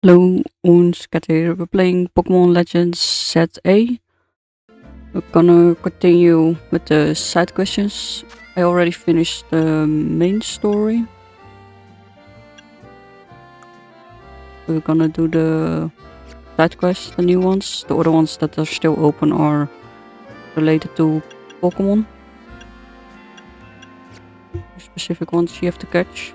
Hello, Cat here. We're playing Pokemon Legends Set A. We're gonna continue with the side questions. I already finished the main story. We're gonna do the side quests, the new ones. The other ones that are still open are related to Pokemon. The specific ones you have to catch.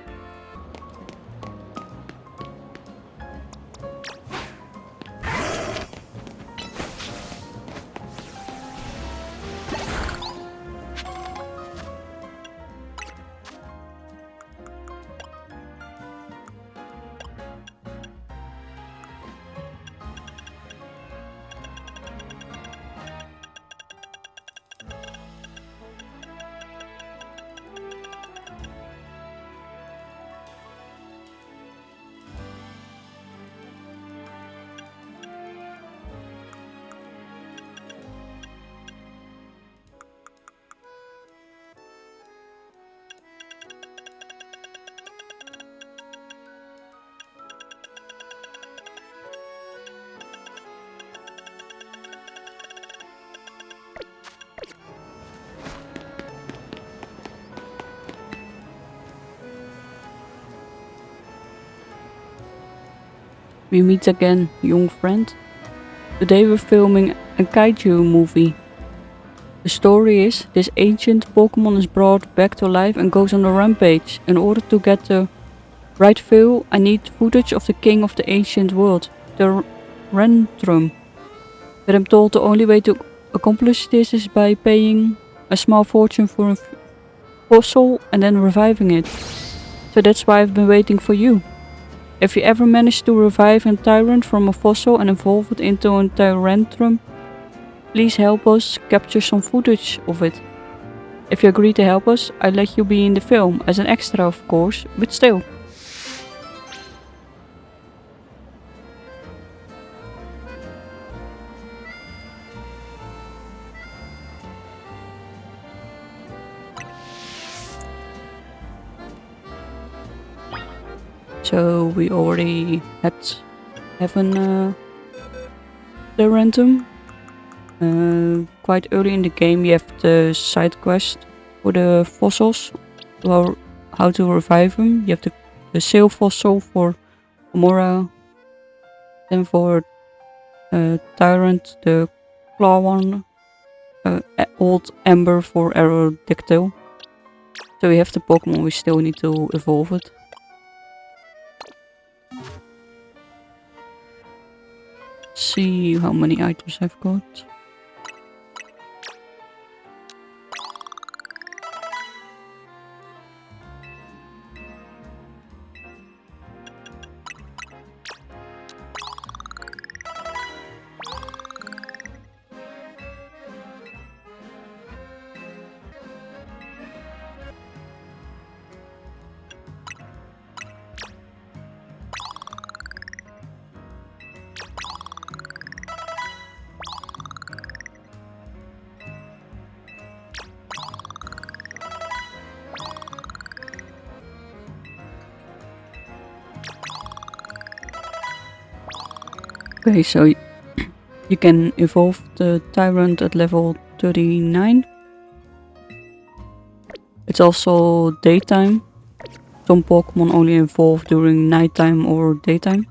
We meet again, young friend. Today we're filming a kaiju movie. The story is, this ancient Pokemon is brought back to life and goes on a rampage. In order to get the right feel, I need footage of the king of the ancient world, the tyrantrum. But I'm told the only way to accomplish this is by paying a small fortune for a fossil and then reviving it. So that's why I've been waiting for you. If you ever manage to revive a tyrant from a fossil and evolve it into a tyrantrum, please help us capture some footage of it. If you agree to help us, I'll let you be in the film, as an extra of course, but still. So we already have an tyrantrum. Quite early in the game you have the side quest for the fossils, how to revive them. You have the sail fossil for Amora, then for Tyrant, the claw one, old Ember for Aerodactyl. So we have the Pokemon, we still need to evolve it. See how many items I've got. Okay, so you can evolve the Tyrant at level 39. It's also daytime. Some Pokemon only evolve during nighttime or daytime.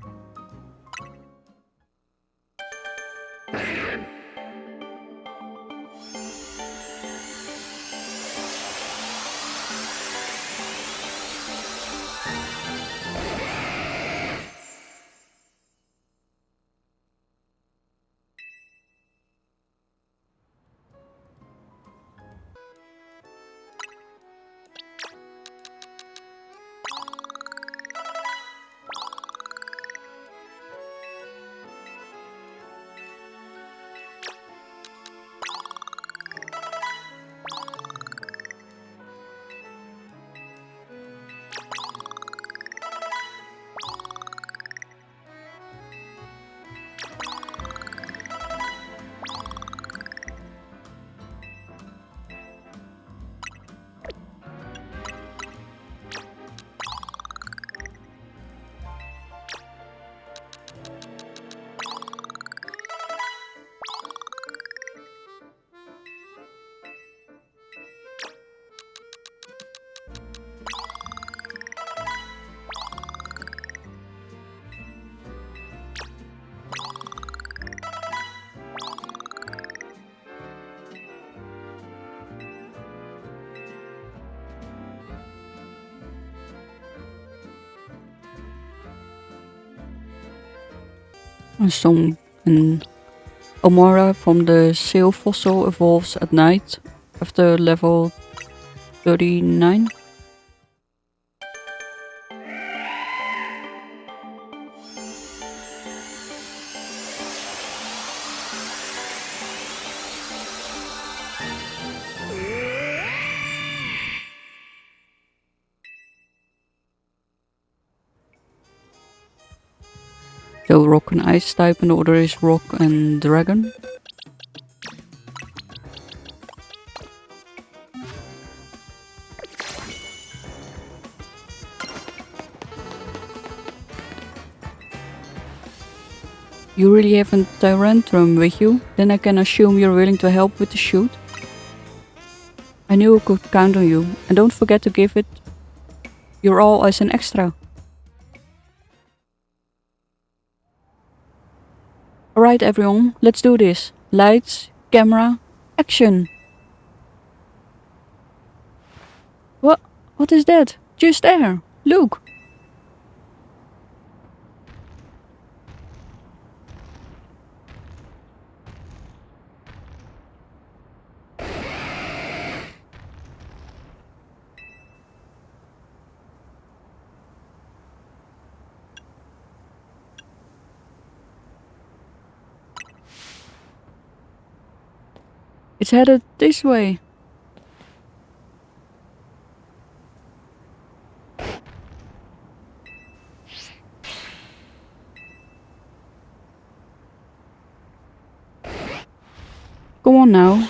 An Omora from the seal fossil evolves at night after level 39. So rock and ice type, and the other is rock and dragon. You really have a tyrantrum with you? Then I can assume you're willing to help with the shoot. I knew I could count on you, and don't forget to give it your all as an extra. Alright everyone, let's do this. Lights, camera, action! What is that? Just there! Look! It's headed this way. Come on now.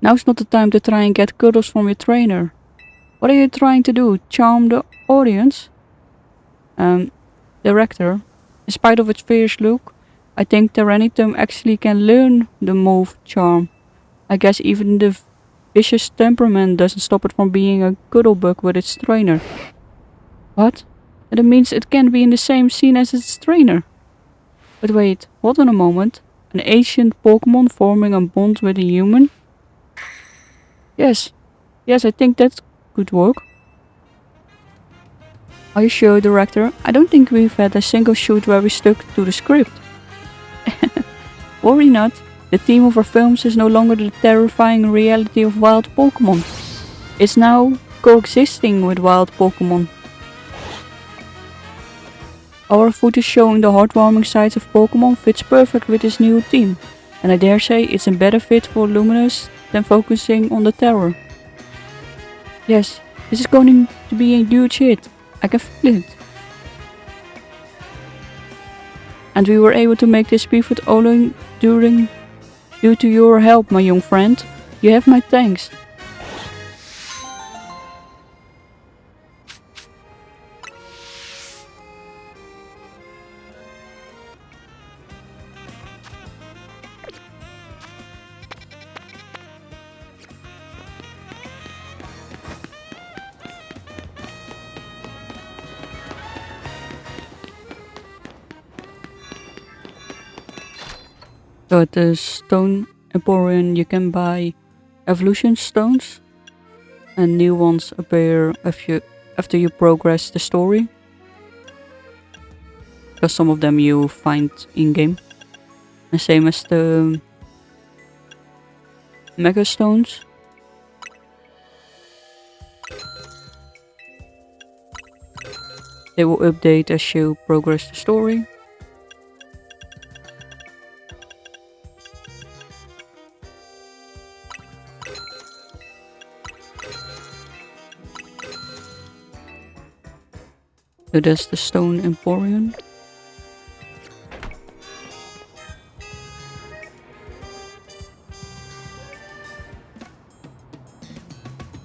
Now's not the time to try and get cuddles from your trainer. What are you trying to do? Charm the audience? Director, in spite of its fierce look, I think Tyranitar actually can learn the move charm. I guess even the vicious temperament doesn't stop it from being a cuddlebug with its trainer. What? That means it can be in the same scene as its trainer. But wait, hold on a moment. An ancient Pokemon forming a bond with a human? Yes, I think that could work. Are you sure, Director? I don't think we've had a single shoot where we stuck to the script. Worry not. The theme of our films is no longer the terrifying reality of wild Pokemon. It's now coexisting with wild Pokemon. Our footage showing the heartwarming sides of Pokemon fits perfect with this new theme, and I dare say it's a better fit for Luminous than focusing on the terror. Yes, this is going to be a huge hit. I can feel it. And we were able to make this pivot only due to your help, my young friend. You have my thanks. So at the Stone Emporium you can buy evolution stones, and new ones appear after you progress the story. Because some of them you find in-game. The same as the Mega Stones. They will update as you progress the story. So that's the Stone Emporium.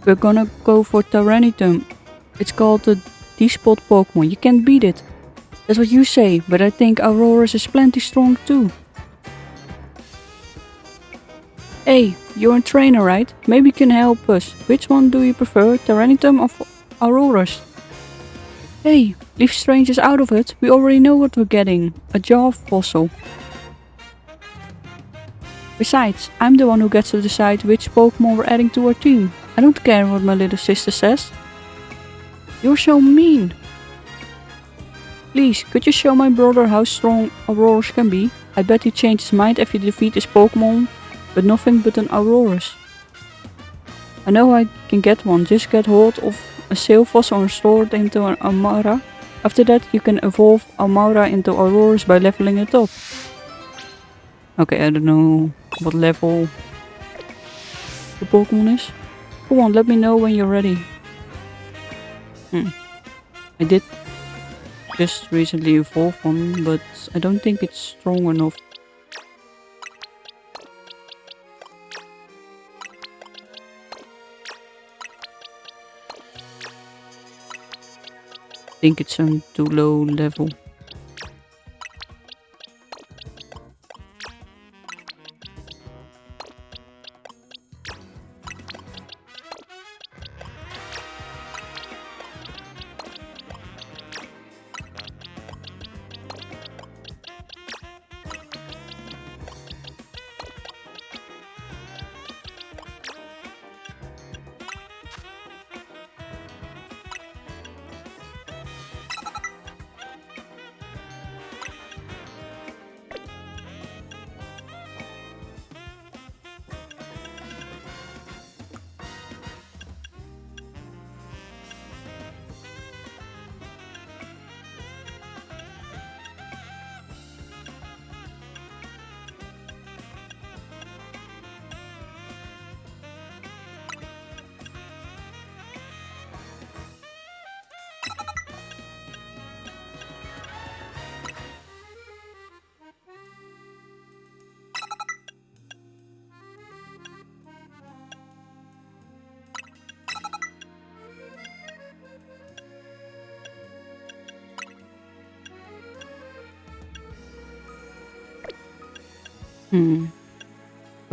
We're gonna go for Tyranitar. It's called the D-Spot Pokemon. You can't beat it. That's what you say, but I think aurorus is plenty strong too. Hey, you're a trainer, right? Maybe you can help us. Which one do you prefer, Tyranitar or aurorus? Hey, leave strangers out of it. We already know what we're getting. A jaw fossil. Besides, I'm the one who gets to decide which Pokemon we're adding to our team. I don't care what my little sister says. You're so mean. Please, could you show my brother how strong aurorus can be? I bet he changed his mind if you defeat his Pokemon, but nothing but an aurorus. I know I can get one, just get hold of a Sailfoss and restore it into an Almara. After that, you can evolve Almara into aurorus by leveling it up. Okay, I don't know what level the Pokemon is. Come on, let me know when you're ready. I did just recently evolve one, but I don't think it's strong enough. I think it's on too low level.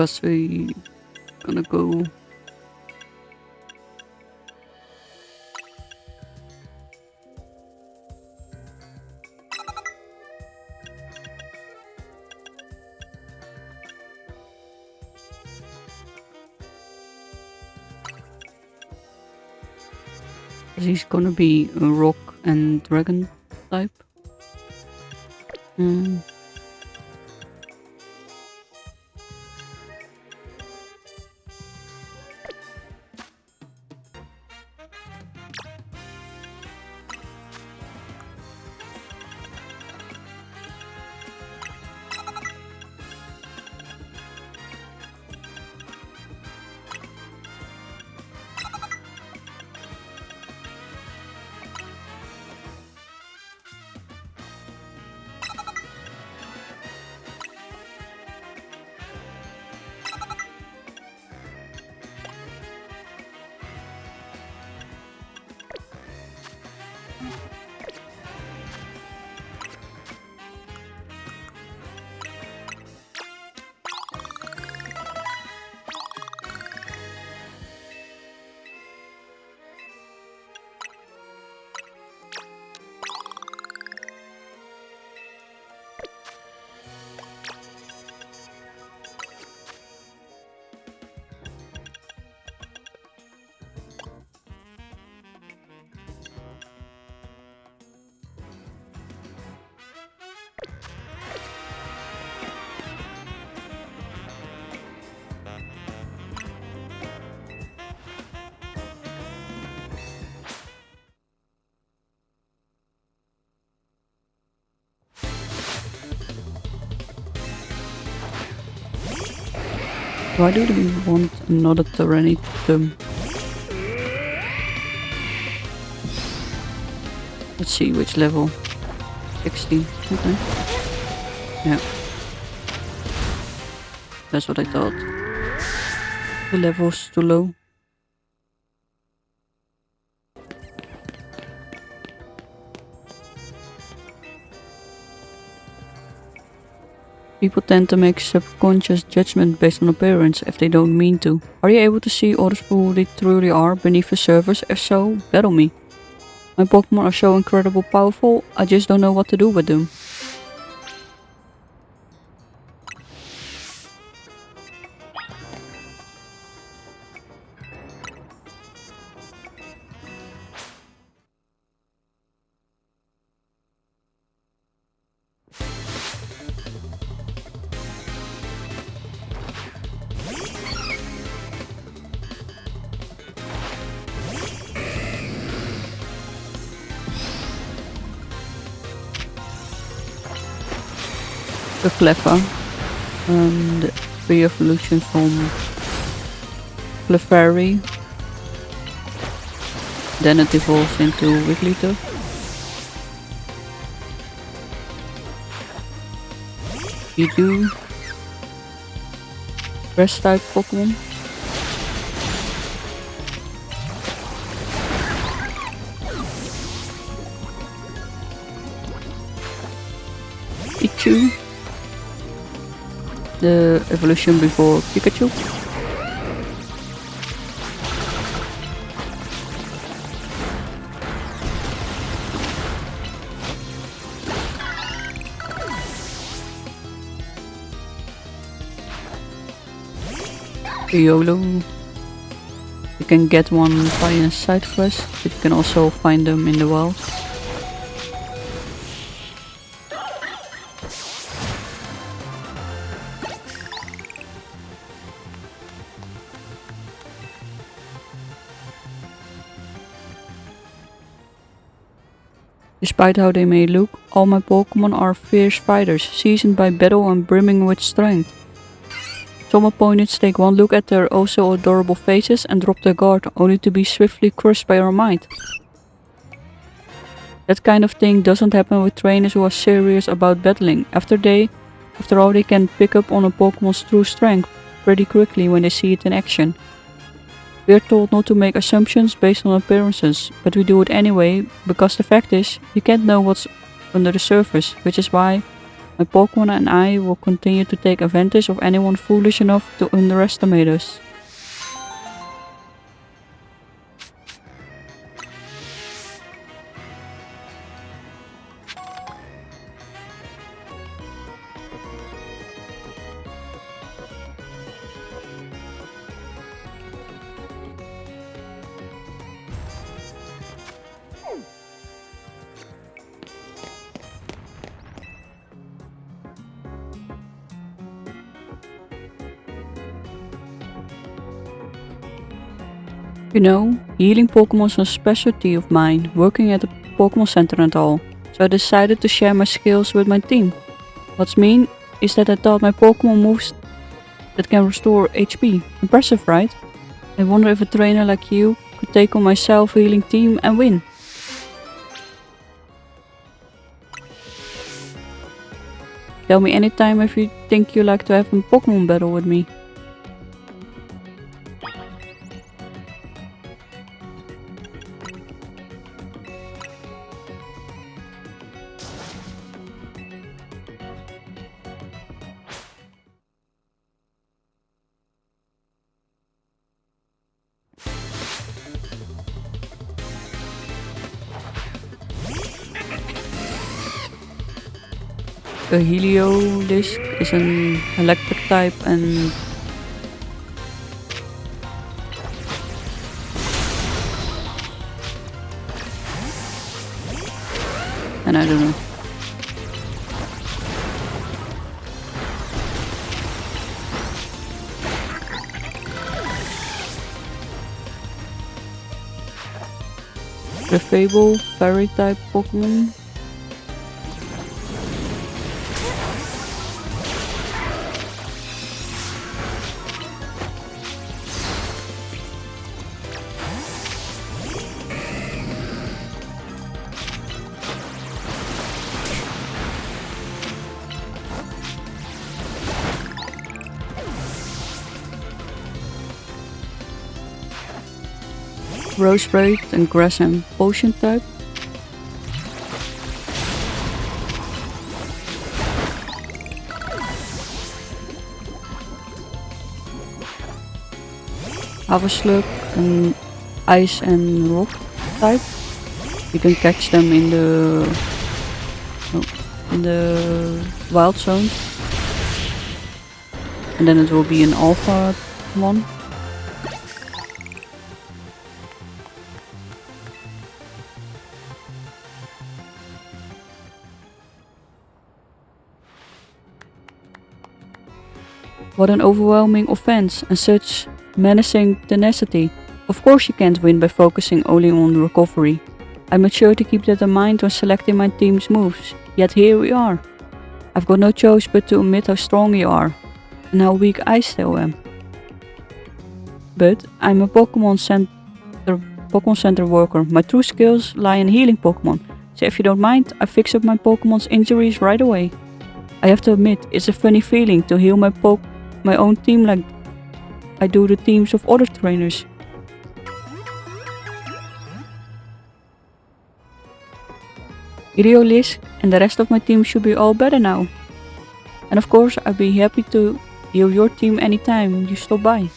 Because we gonna go. He's gonna be a rock and dragon type. Why do we want another tyranitar? Let's see which level. 16. Okay. Yeah. That's what I thought. The level's too low. People tend to make subconscious judgment based on appearance if they don't mean to. Are you able to see others who they truly are beneath the surface? If so, battle me. My Pokemon are so incredibly powerful, I just don't know what to do with them. a Cleffa, the pre-evolution from Clefairy. Then it evolves into Wigglytuff. Pidgey, grass type Pokemon. Pichu, the evolution before Pikachu. YOLO. You can get one via a side quest, but you can also find them in the wild. Despite how they may look, all my Pokemon are fierce fighters, seasoned by battle and brimming with strength. Some opponents take one look at their oh so adorable faces and drop their guard, only to be swiftly crushed by our might. That kind of thing doesn't happen with trainers who are serious about battling. After all, they can pick up on a Pokemon's true strength pretty quickly when they see it in action. We are told not to make assumptions based on appearances, but we do it anyway, because the fact is, you can't know what's under the surface, which is why my Pokemon and I will continue to take advantage of anyone foolish enough to underestimate us. You know, healing Pokemon is a specialty of mine, working at the Pokemon Center and all, so I decided to share my skills with my team. What's mean is that I taught my Pokemon moves that can restore HP. Impressive, right? I wonder if a trainer like you could take on my self-healing team and win. Tell me anytime if you think you like to have a Pokemon battle with me. A Heliolisk is an electric type and I don't know. Fable, fairy type Pokemon. Rosebraid and grass and potion type. Avalugg and ice and rock type. You can catch them in the wild zone, and then it will be an alpha one. What an overwhelming offense and such menacing tenacity. Of course you can't win by focusing only on recovery. I made sure to keep that in mind when selecting my team's moves, yet here we are. I've got no choice but to admit how strong you are, and how weak I still am. But I'm a Pokemon Center worker. My true skills lie in healing Pokemon, so if you don't mind, I fix up my Pokemon's injuries right away. I have to admit, it's a funny feeling to heal my own team like I do the teams of other trainers. Liz and the rest of my team should be all better now. And of course, I'd be happy to heal your team anytime you stop by.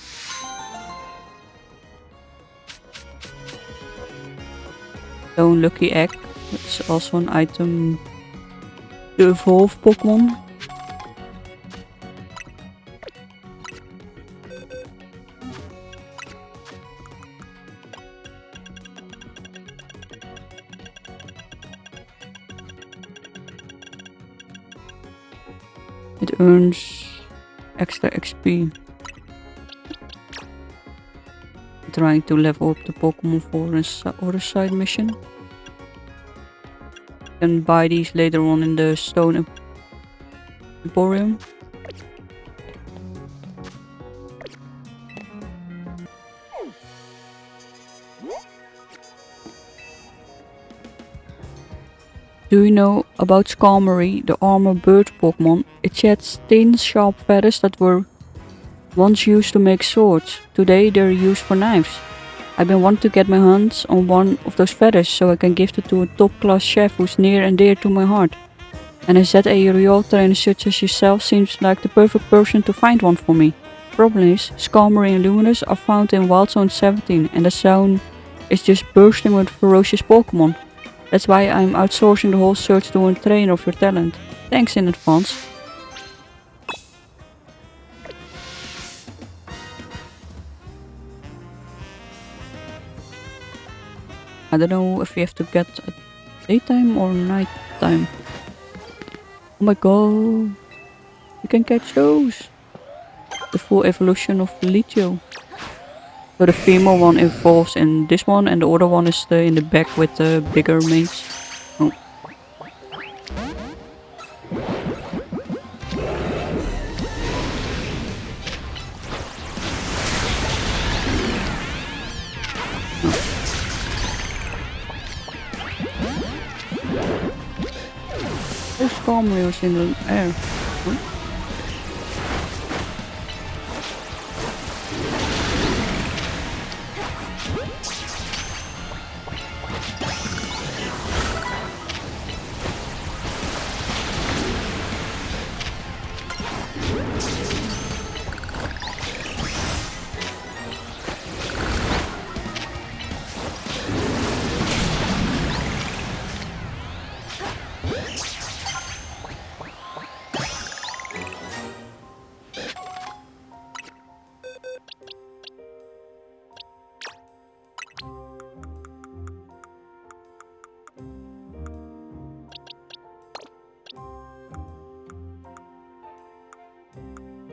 Stone Lucky Egg, which is also an item to evolve Pokemon. It earns extra XP. Trying to level up the Pokemon for an other side mission. Can buy these later on in the Stone Emporium. Do you know about Skarmory, the armor bird Pokemon? It sheds thin, sharp feathers that were once used to make swords. Today they're used for knives. I've been wanting to get my hands on one of those feathers so I can give it to a top-class chef who's near and dear to my heart. And I said a royal trainer such as yourself seems like the perfect person to find one for me. Problem is, Skarmory and Luminous are found in Wild Zone 17 and the zone is just bursting with ferocious Pokemon. That's why I'm outsourcing the whole search to a trainer of your talent. Thanks in advance. I don't know if we have to get at daytime or night time. Oh my god. You can catch those. The full evolution of Lichio. So the female one evolves in this one and the other one is in the back with the bigger mates. Oh. Those Skarmory was in the air. Oh.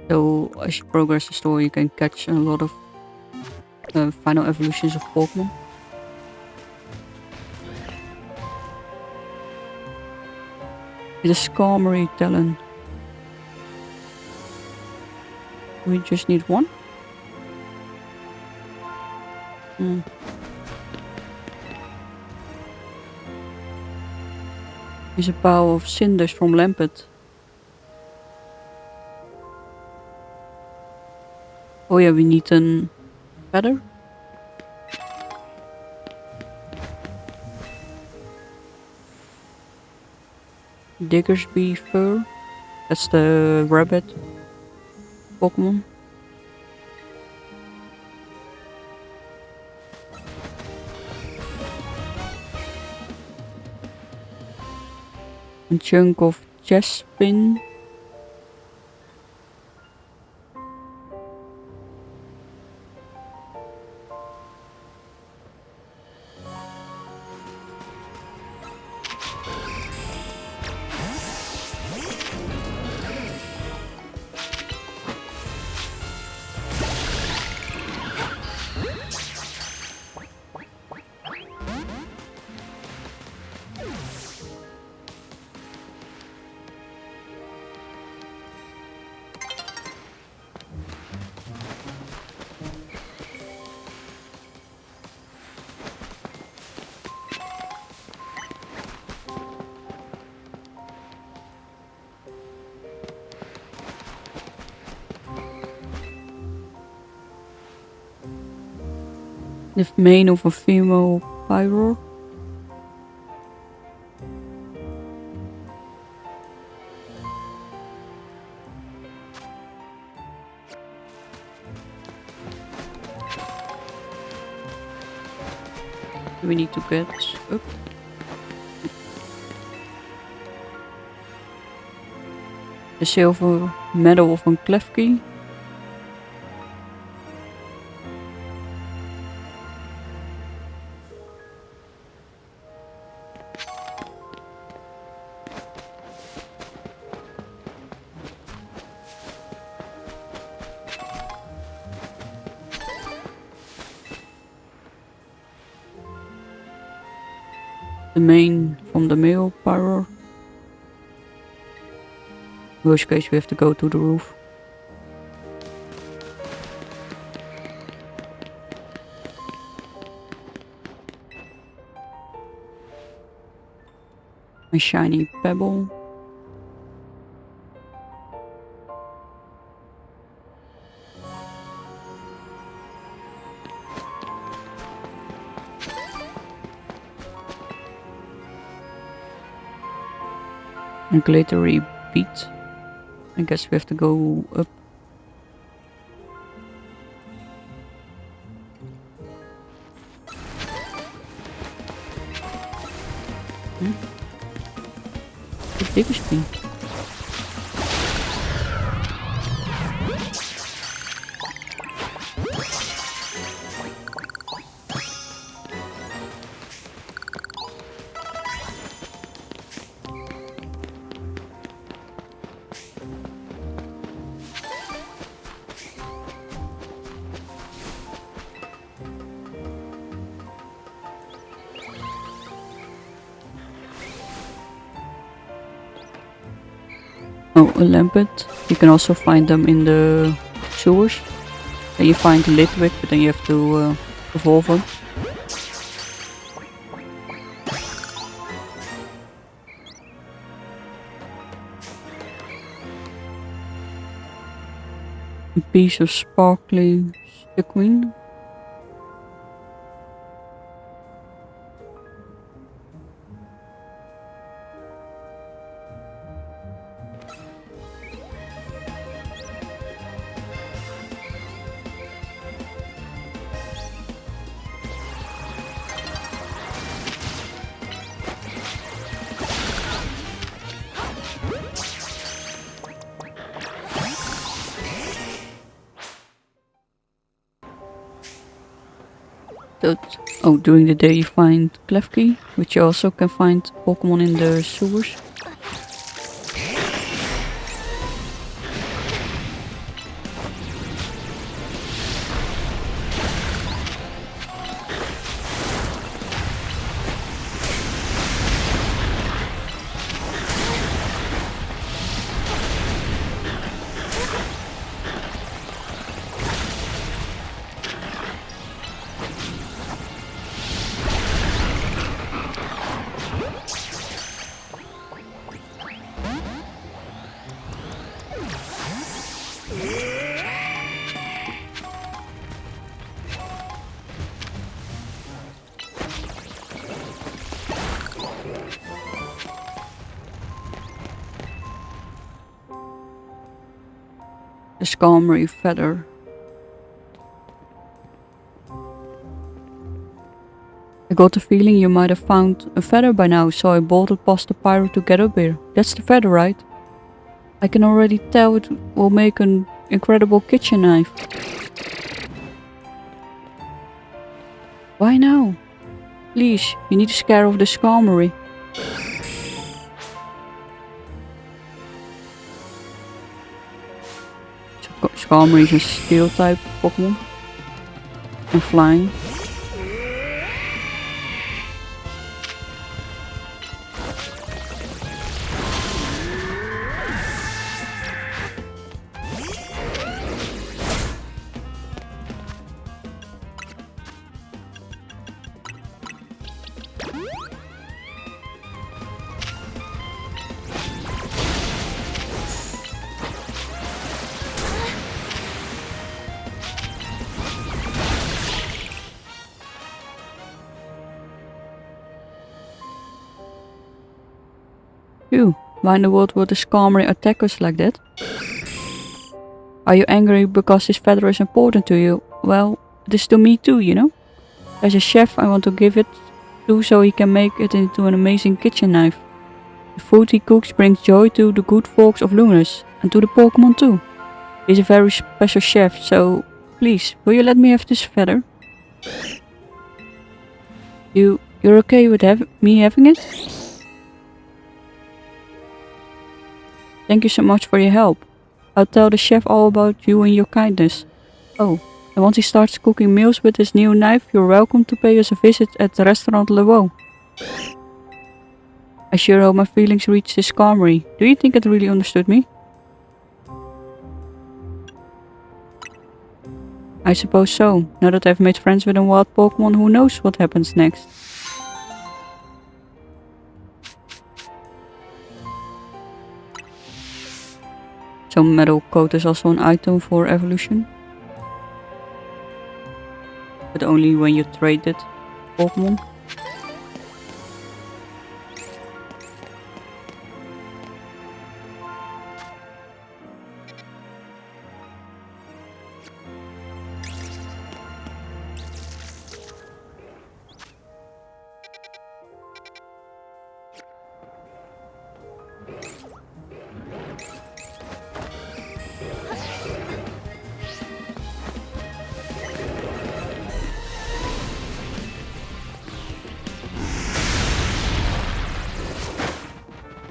So as you progress the story, you can catch a lot of final evolutions of Pokemon. It is Skarmory talent. We just need one. Here's a pile of cinders from Lampet. Oh yeah, we need a feather. Diggersby fur. That's the rabbit Pokemon. A chunk of chestpin. The mane of a female pyro. We need to get up. The silver medal of a klefki. The mane from the male pyro. Worst case, we have to go to the roof. A shiny pebble. A glittery bead. I guess we have to go up. The biggest bead. Oh, a lampet. You can also find them in the sewers. Then you find the litwick, but then you have to evolve them. A piece of sparkling sequin. Oh, during the day you find Klefki, which you also can find Pokemon in the sewers. The skarmory feather. I got the feeling you might have found a feather by now, so I bolted past the pyro to get up here. That's the feather, right? I can already tell it will make an incredible kitchen knife. Why now? Please, you need to scare off the skarmory. Skarmory is a steel type Pokemon. And flying. Why in the world would a skarmory attack us like that? Are you angry because this feather is important to you? Well, it is to me too, you know? As a chef, I want to give it to so he can make it into an amazing kitchen knife. The food he cooks brings joy to the good folks of Luminous, and to the Pokemon too. He's a very special chef, so please, will you let me have this feather? You're okay with me having it? Thank you so much for your help. I'll tell the chef all about you and your kindness. Oh, and once he starts cooking meals with his new knife, you're welcome to pay us a visit at the restaurant Le Beau. I sure hope my feelings reached his skarmory. Do you think it really understood me? I suppose so. Now that I've made friends with a wild Pokemon, who knows what happens next. So metal coat is also an item for evolution. But only when you trade it, Pokemon.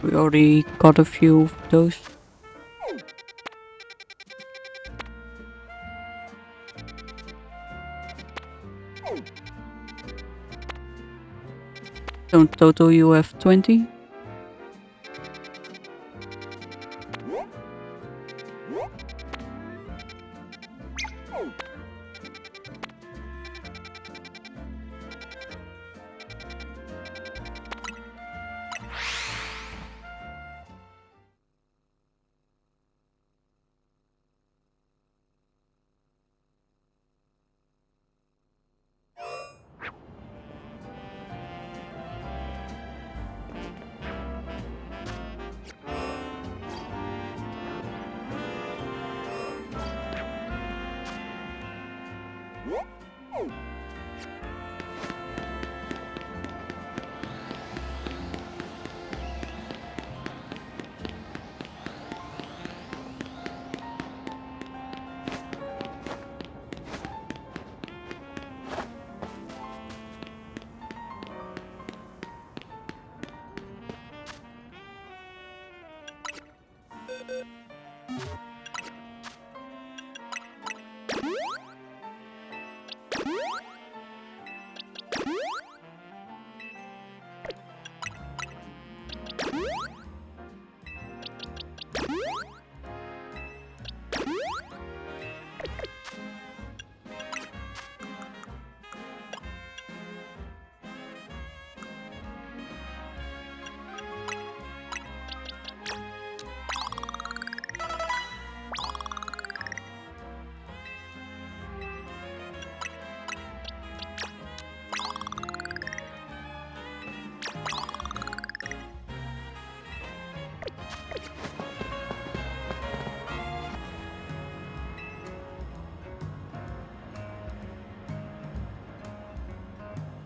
We already got a few of those. So in total you have 20.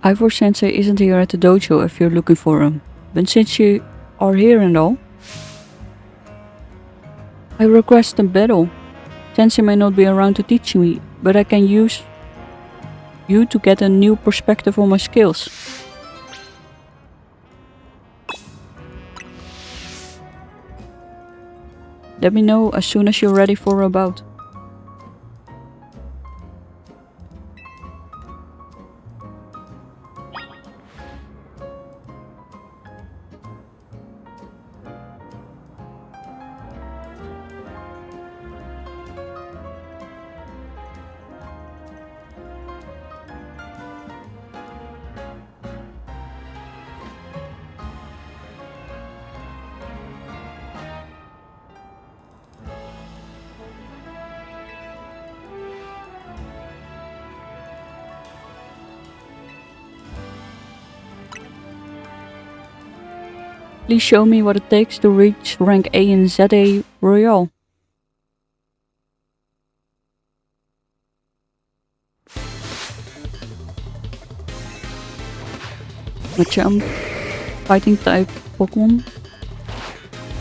Ivor Sensei isn't here at the dojo if you're looking for him, but since you are here and all, I request a battle. Sensei may not be around to teach me, but I can use you to get a new perspective on my skills. Let me know as soon as you're ready for a bout. Please show me what it takes to reach rank A in ZA Royale. Machamp, fighting type Pokemon.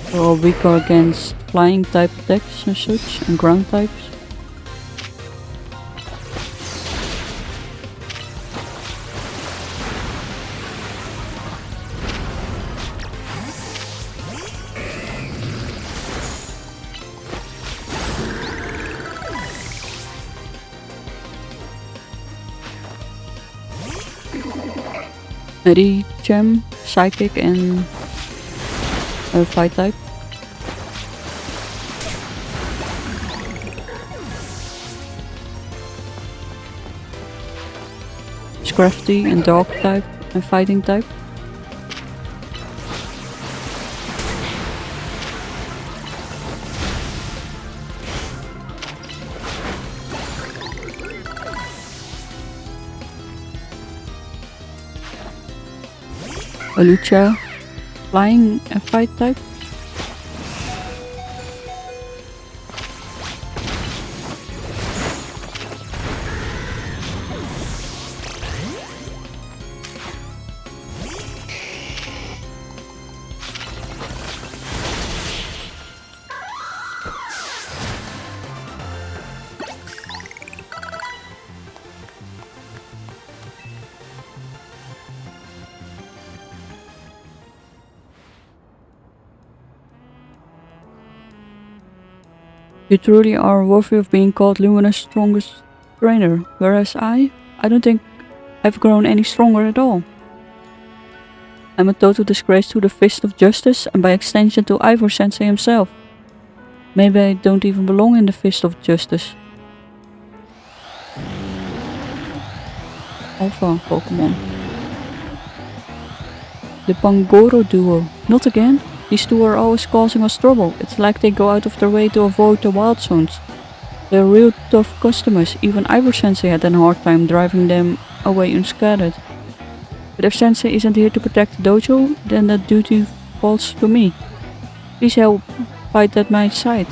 They're all weaker against flying type attacks and such, and ground types. Medicham, Psychic and Fight type. Scrafty and Dog type and Fighting type. Hawlucha, Flying and Fight type. You truly are worthy of being called Lumina's strongest trainer, whereas I don't think I've grown any stronger at all. I'm a total disgrace to the Fist of Justice and by extension to Ivor Sensei himself. Maybe I don't even belong in the Fist of Justice. Alpha Pokemon. The Pandoro duo. Not again? These two are always causing us trouble. It's like they go out of their way to avoid the wild zones. They're real tough customers. Even Ivor Sensei had a hard time driving them away unscathed. But if Sensei isn't here to protect the dojo, then that duty falls to me. Please help fight at my side.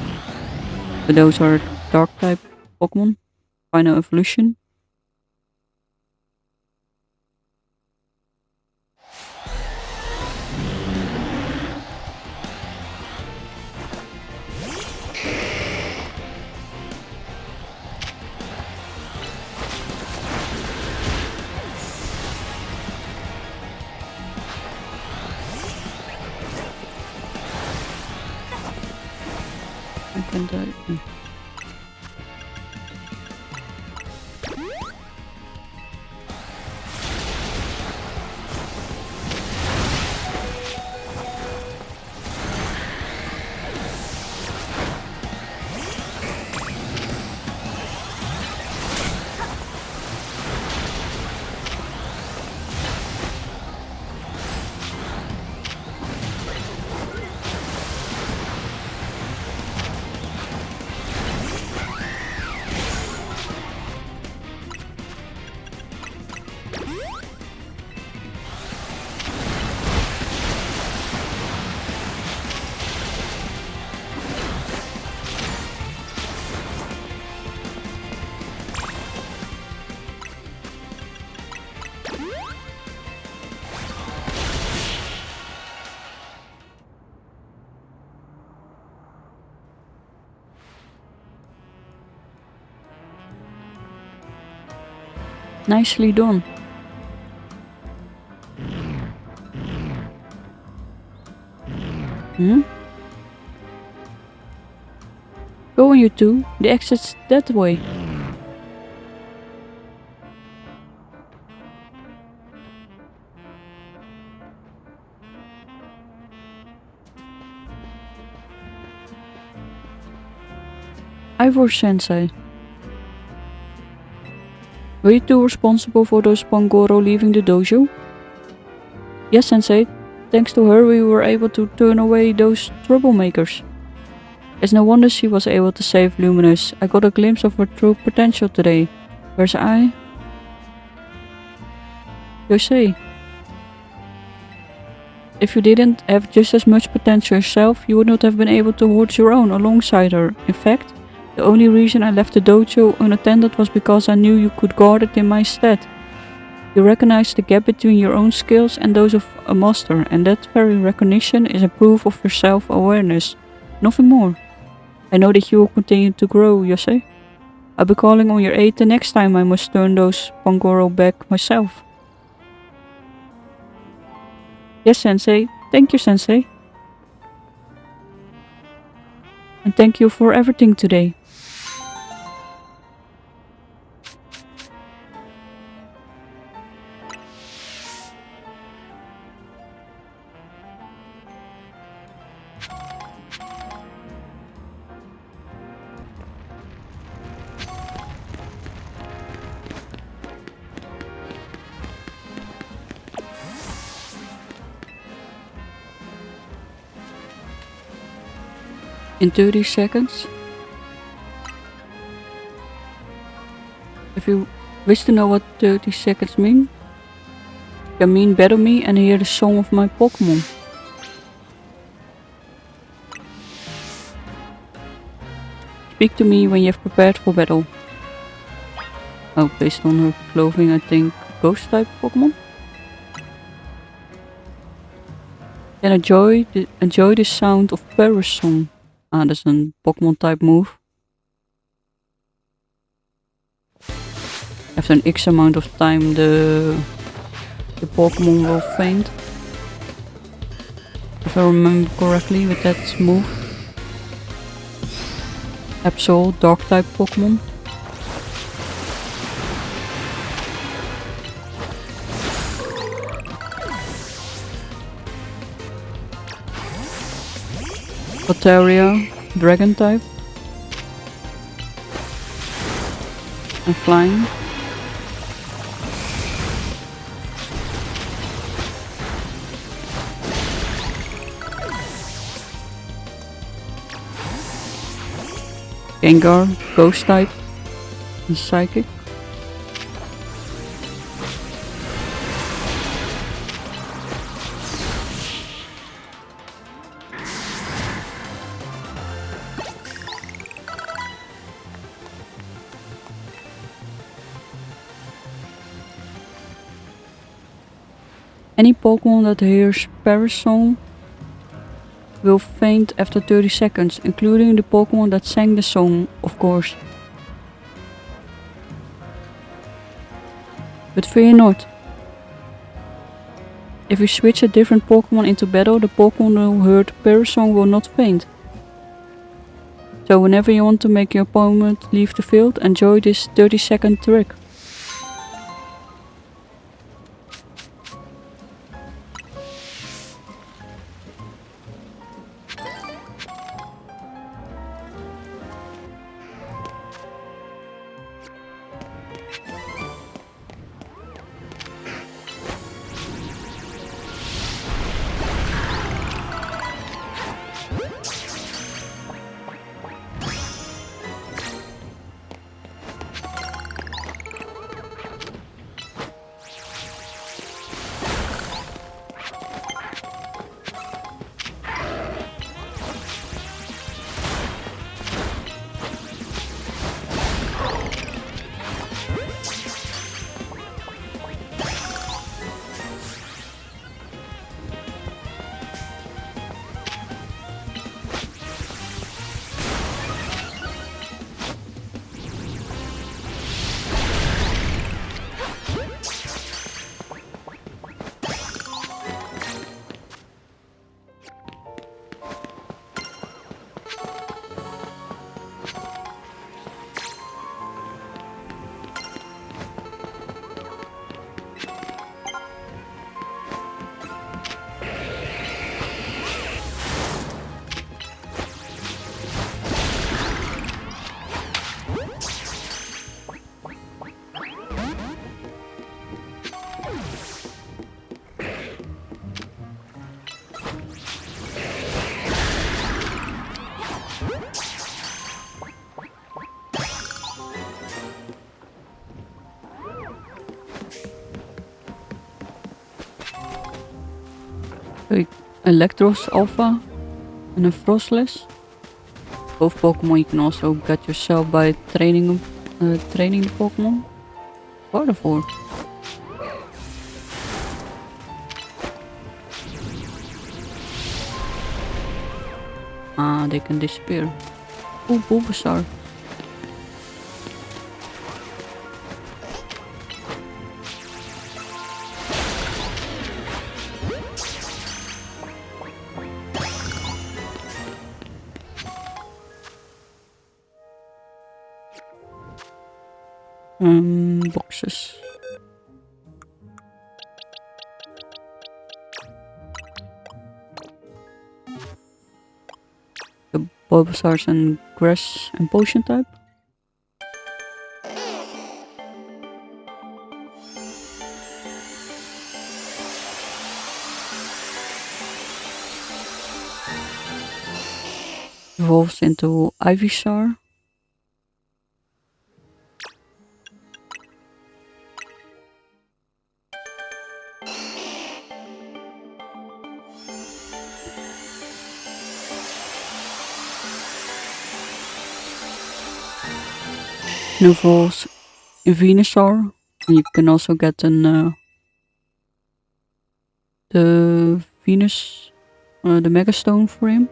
But those are dark type Pokemon. Final evolution. I can die. Nicely done. Go on, you two. The exit's that way. Ivor Sensei. Were you two responsible for those Pandoro leaving the dojo? Yes, Sensei. Thanks to her we were able to turn away those troublemakers. It's no wonder she was able to save Luminous. I got a glimpse of her true potential today. Whereas I... Josée. If you didn't have just as much potential yourself, you would not have been able to hold your own alongside her. In fact, the only reason I left the dojo unattended was because I knew you could guard it in my stead. You recognize the gap between your own skills and those of a master, and that very recognition is a proof of your self-awareness. Nothing more. I know that you will continue to grow, josée. I'll be calling on your aid the next time I must turn those Pandoro back myself. Yes, sensei. Thank you, sensei. And thank you for everything today. In 30 seconds. If you wish to know what 30 seconds mean, you can mean battle me and hear the song of my Pokemon. Speak to me when you have prepared for battle. Oh, based on her clothing, I think ghost type Pokemon. Can enjoy the sound of Paris song. Ah, that's a Pokemon type move. After an X amount of time, the Pokemon will faint. If I remember correctly with that move. Absol, dark type Pokemon. Bacteria, dragon type. And flying. Gengar, ghost type. And psychic. Any Pokemon that hears Paris song will faint after 30 seconds, including the Pokemon that sang the song, of course. But fear not. If you switch a different Pokemon into battle, the Pokemon who heard Paris song will not faint. So whenever you want to make your opponent leave the field, enjoy this 30-second trick. Ik Electros Alpha and a Frostless. Both Pokemon you can also get yourself by training the Pokemon. Wonderful. Ah, they can disappear. Oh, Bulbasaur. Boxes. The Bulbasaur's and grass and potion type. Evolves into Ivysaur. Evolves in Venusaur, and you can also get the Venus, the Megastone for him.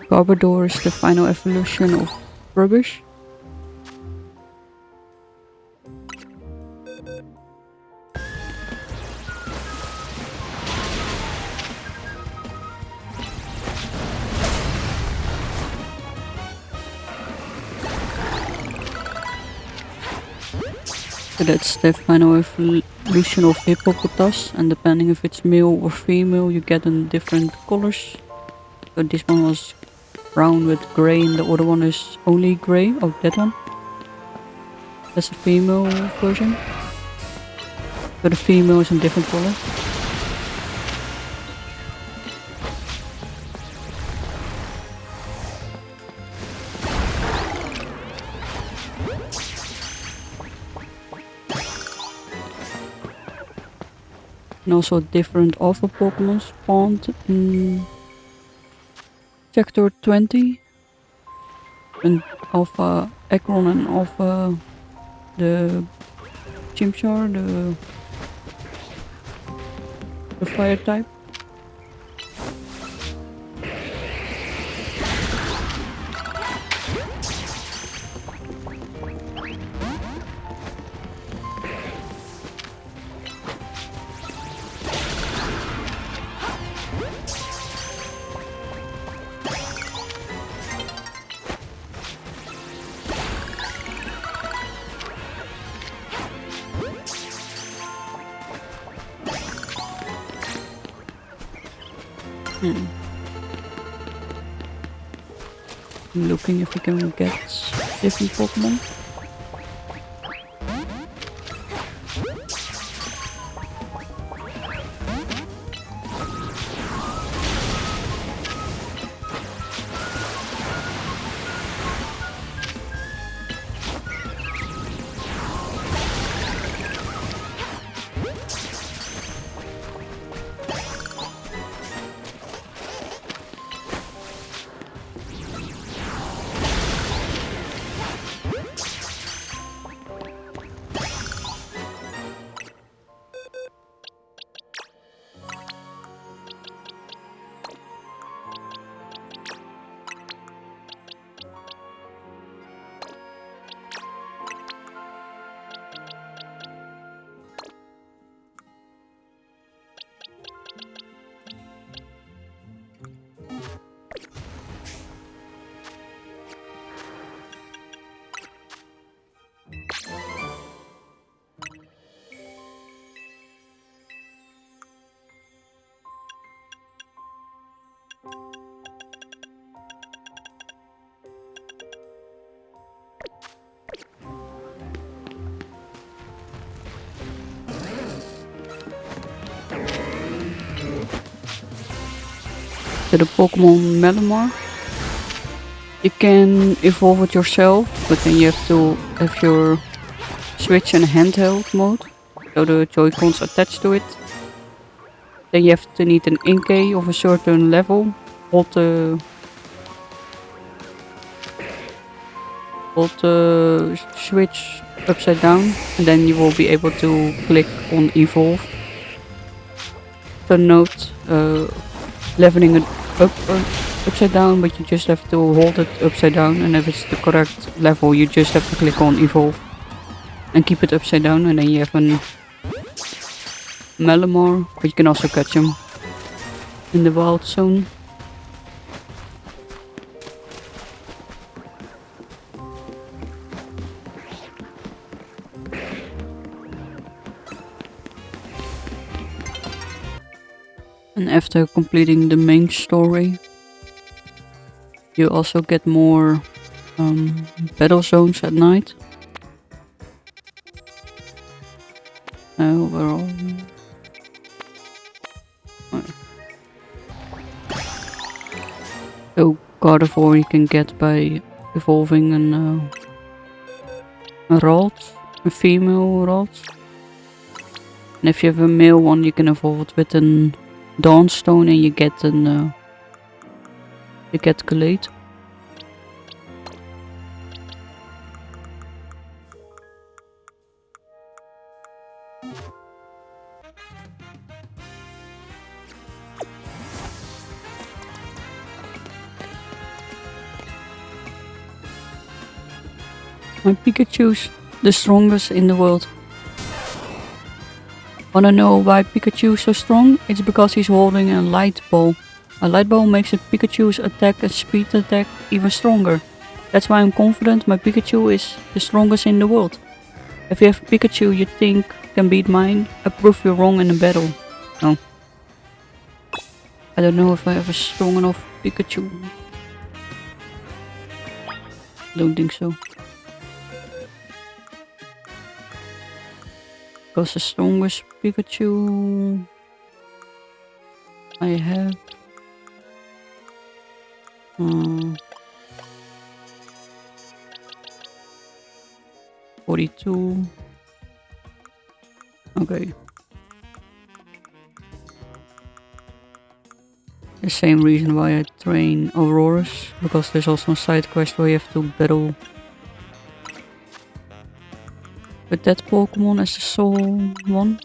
Garbodor is the final evolution of Rubbish. So that's the final evolution of Hippopotas, and depending if it's male or female you get in different colors. So this one was brown with grey and the other one is only grey. Oh, that one. That's a female version. So the female is in different color. And also different alpha Pokemon spawned in Sector 20. And Alpha Ekron and Alpha the Chimchar, the fire type. I'm looking if we can get different Pokemon. to the Pokemon Malamar. You can evolve it yourself, but then you have to have your Switch in handheld mode, so the Joy-Cons attached to it. Then you have to need an Inkay of a certain level. Hold the Switch upside down, and then you will be able to click on evolve. So note leveling it up upside down, but you just have to hold it upside down, and if it's the correct level you just have to click on evolve and keep it upside down, and then you have an Malamar, but you can also catch him in the wild zone. And after completing the main story, you also get more battle zones at night. Overall. So Gardevoir you can get by evolving a rod, a female rod. And if you have a male one you can evolve it with an Dawnstone and you get Galade. My Pikachu's the strongest in the world. Wanna know why Pikachu is so strong? It's because he's holding a light ball. A light ball makes a Pikachu's attack and speed attack even stronger. That's why I'm confident my Pikachu is the strongest in the world. If you have a Pikachu you think can beat mine, I prove you wrong in a battle. No. I don't know if I have a strong enough Pikachu. Don't think so. Because the strongest Pikachu I have 42. Okay. The same reason why I train Aurorus, because there's also a side quest where you have to battle with that Pokemon as the soul one.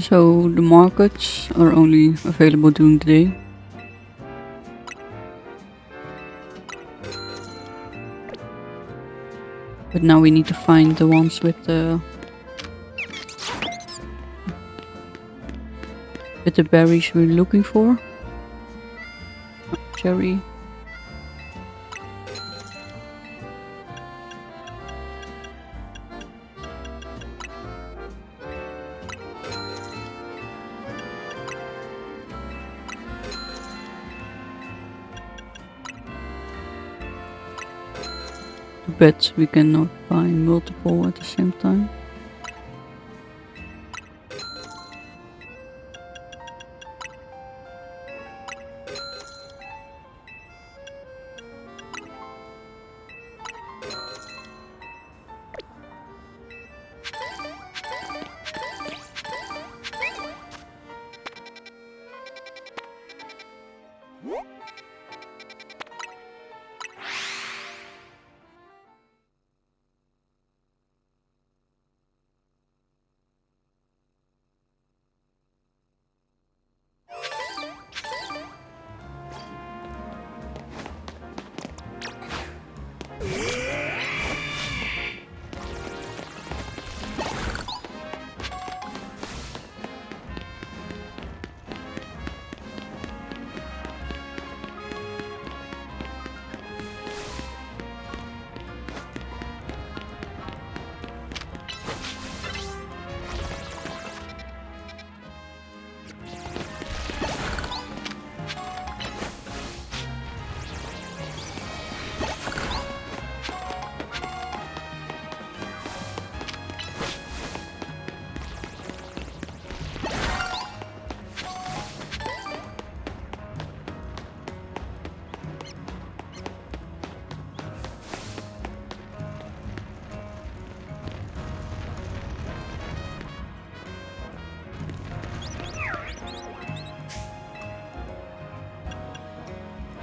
So the markets are only available during the day. But now we need to find the ones with the berries we're looking for. Cherry. But we cannot buy multiple at the same time.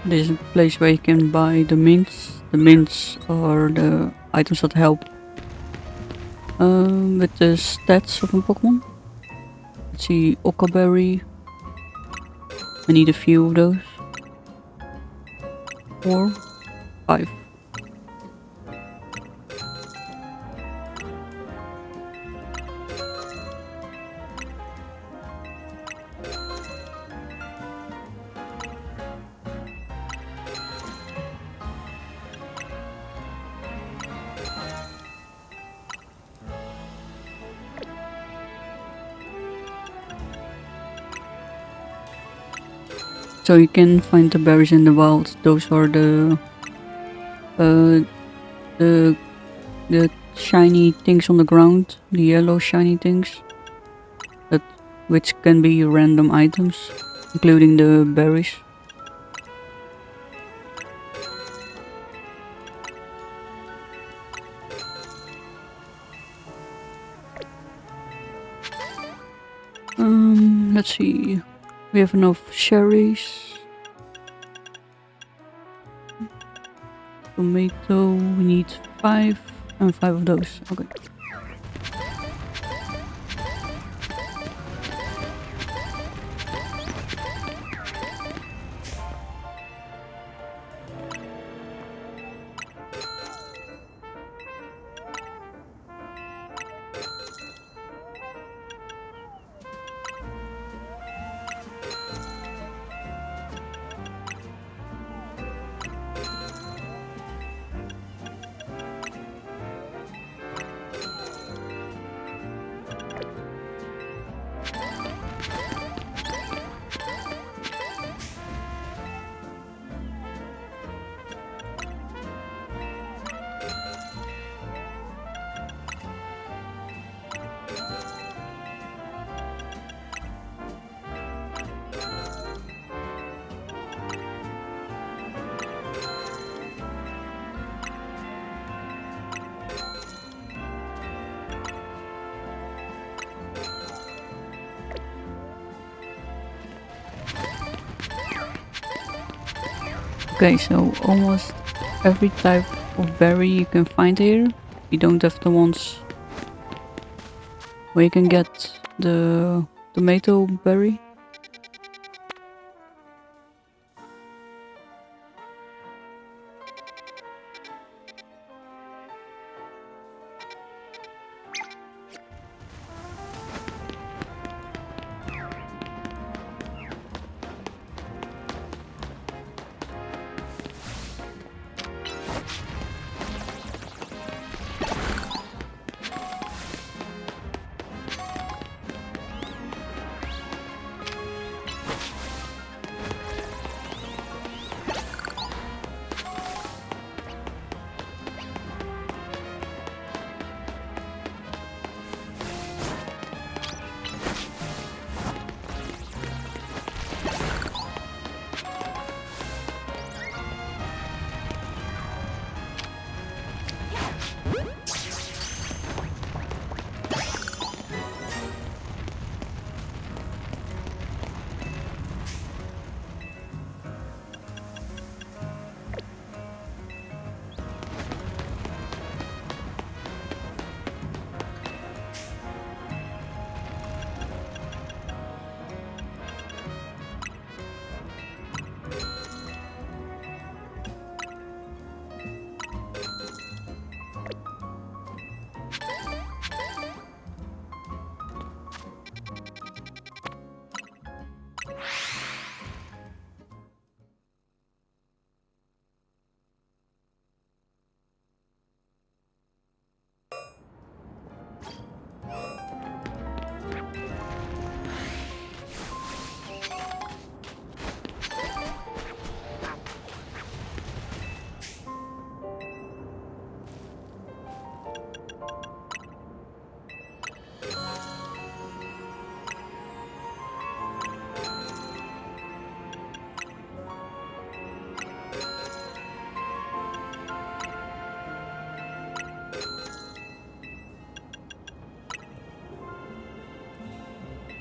This is a place where you can buy the mints. The mints are the items that help with the stats of a Pokemon. Let's see, Okaberry. I need a few of those. 4, 5. So you can find the berries in the wild. Those are the shiny things on the ground, the yellow shiny things, which can be random items, including the berries. Let's see. We have enough cherries. Tomato, we need 5 and 5 of those. Okay. Okay, so almost every type of berry you can find here. You don't have the ones where you can get the tomato berry.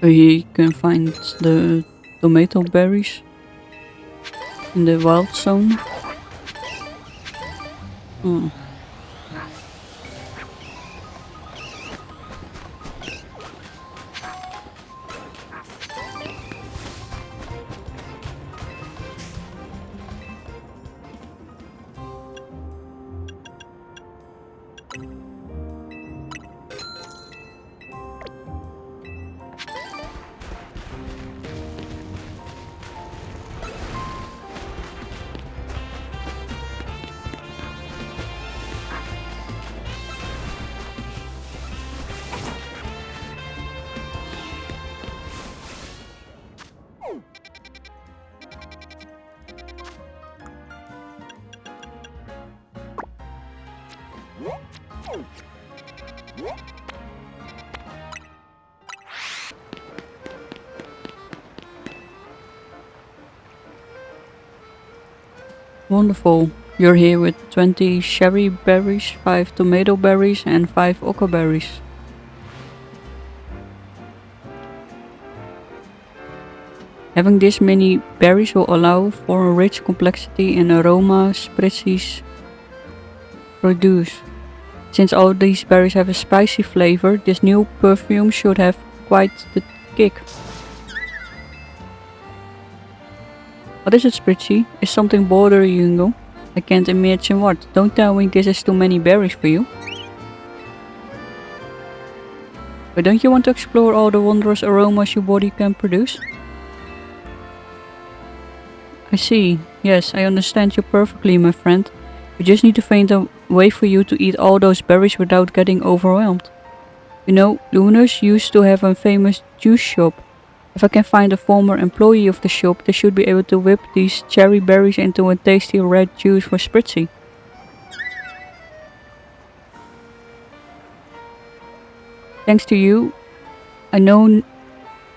So here you can find the tomato berries in the wild zone. Wonderful. You're here with 20 cherry berries, 5 tomato berries and 5 oca berries. Having this many berries will allow for a rich complexity in aroma spritzees produce. Since all these berries have a spicy flavor, this new perfume should have quite the kick. What is it, Spritzee? Is something bothering you? I can't imagine what. Don't tell me this is too many berries for you. But don't you want to explore all the wondrous aromas your body can produce? I see. Yes, I understand you perfectly, my friend. We just need to find a way for you to eat all those berries without getting overwhelmed. You know, Luminous used to have a famous juice shop. If I can find a former employee of the shop, they should be able to whip these cherry berries into a tasty red juice for Spritzee. Thanks to you, I know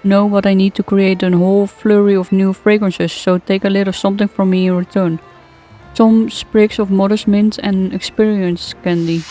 what I need to create a whole flurry of new fragrances, so take a little something from me in return. Some sprigs of modest mint and experience candy.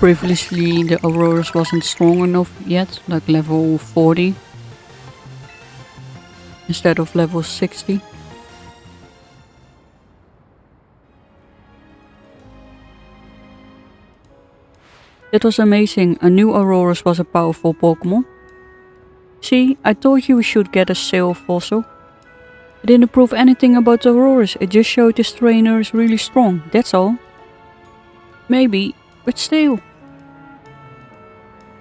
previously the aurorus wasn't strong enough yet, like level 40 instead of level 60. That was amazing. I knew aurorus was a powerful Pokemon. See, I told you we should get a Sail fossil. It didn't prove anything about the aurorus, it just showed this trainer is really strong, that's all. Maybe, but still.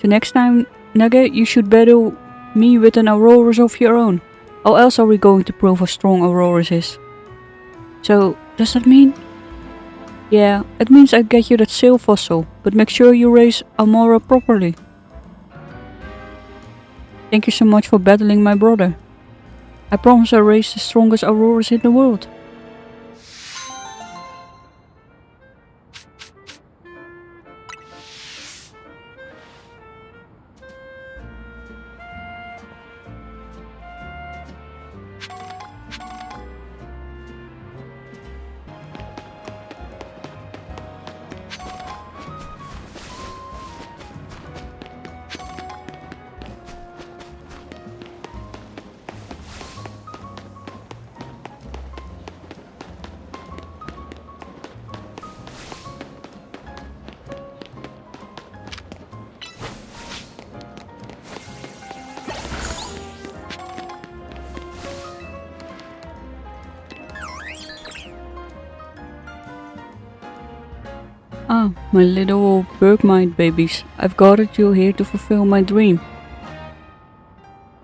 So next time, Nugget, you should battle me with an aurorus of your own. How else are we going to prove how strong aurorus is? So, does that mean? Yeah, it means I get you that Sail fossil, but make sure you raise Amora properly. Thank you so much for battling my brother. I promise I'll raise the strongest aurorus in the world. Ah, my little bergmite babies. I've gathered you here to fulfill my dream.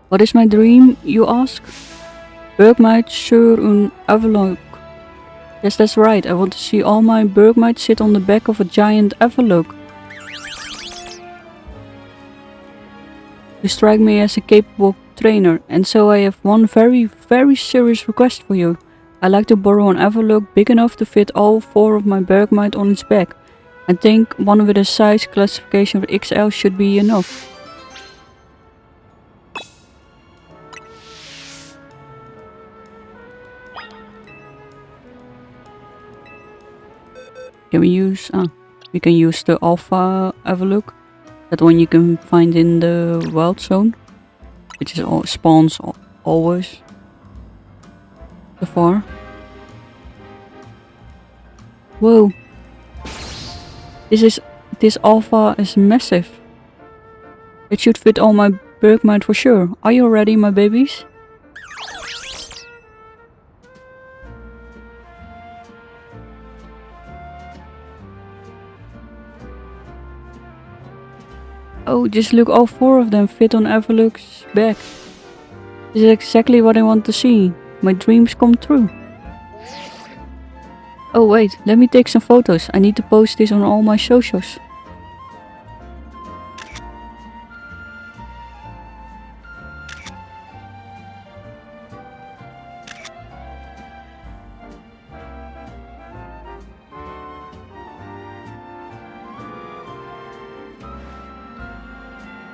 What is my dream, you ask? Bergmite sur een avalugg. Yes, that's right. I want to see all my bergmites sit on the back of a giant avalugg. You strike me as a capable trainer, and so I have one very, very serious request for you. I'd like to borrow an avalugg big enough to fit all 4 of my bergmite on its back. I think one with a size classification of XL should be enough. Can we use... we can use the Alpha avalugg. That one you can find in the wild zone. Which is spawns always. So far. Whoa. This Alpha is massive. It should fit all my bergmite for sure. Are you ready, my babies? Oh, just look, all 4 of them fit on Avalugg's back. This is exactly what I want to see. My dreams come true. Oh wait, let me take some photos. I need to post this on all my socials.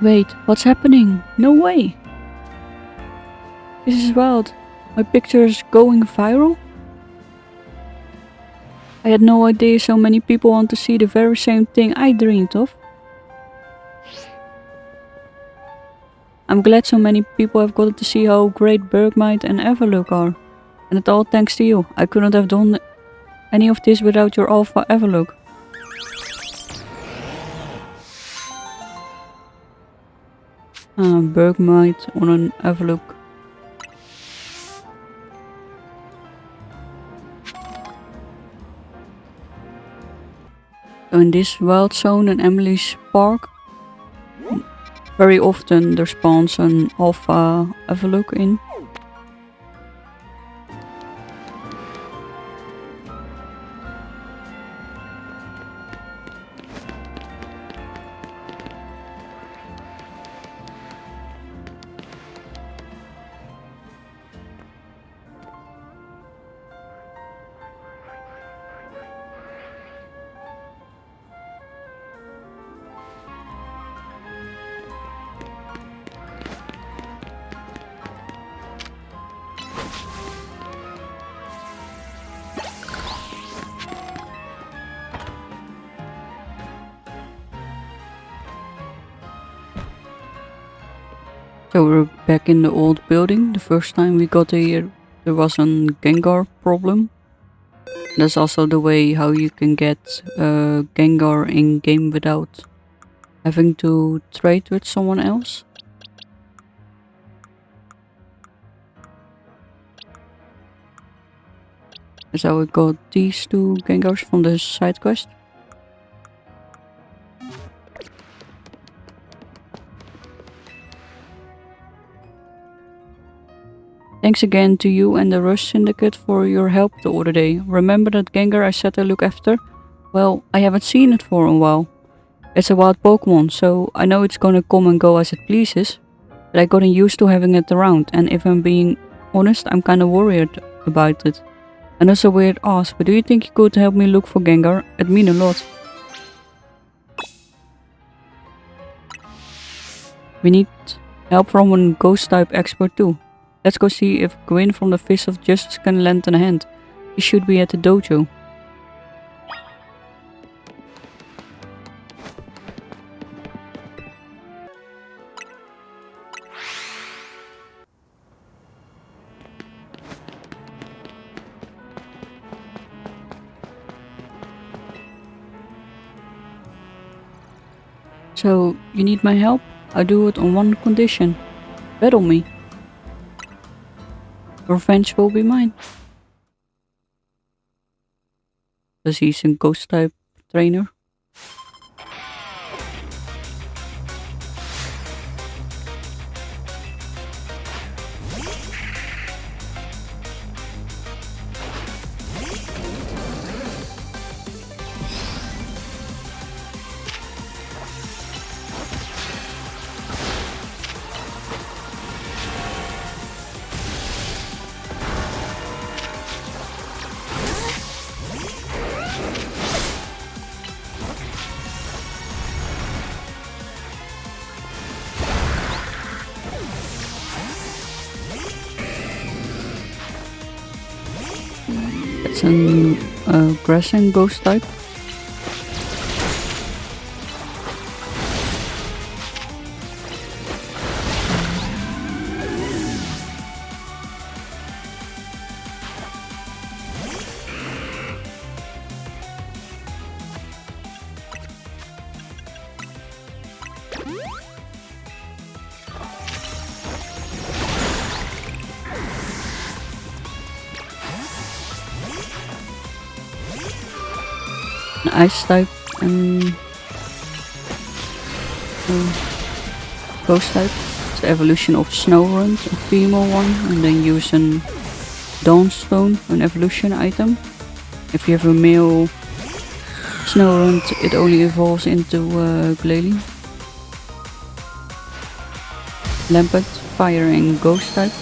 Wait, what's happening? No way! This is wild. My picture is going viral? I had no idea so many people want to see the very same thing I dreamed of. I'm glad so many people have gotten to see how great Bergmite and Avalugg are. And it's all thanks to you. I couldn't have done any of this without your Alpha Avalugg. Bergmite on an Avalugg. So in this wild zone in Emily's Park, very often there spawns an Alpha Avalugg in. So we're back in the old building. The first time we got here there was a gengar problem. That's also the way how you can get gengar in game without having to trade with someone else. That's how we got these two gengars from the side quest. Thanks again to you and the Rush Syndicate for your help the other day. Remember that Gengar I said I look after? Well, I haven't seen it for a while. It's a wild Pokemon, so I know it's gonna come and go as it pleases, but I gotten used to having it around, and if I'm being honest, I'm kinda worried about it. I know it's a weird ask, but do you think you could help me look for Gengar? It'd mean a lot. We need help from a ghost type expert too. Let's go see if Gwyn from the Fist of Justice can lend a hand. He should be at the dojo. So, you need my help? I'll do it on one condition. Battle me. Revenge will be mine. Because he's a ghost type trainer. It's a grass and ghost type. An ice type and ghost type. It's the evolution of Snowrun, a female one, and then use an Dawnstone, an evolution item. If you have a male Snowrun, it only evolves into Galade. Lampet, fire and ghost type.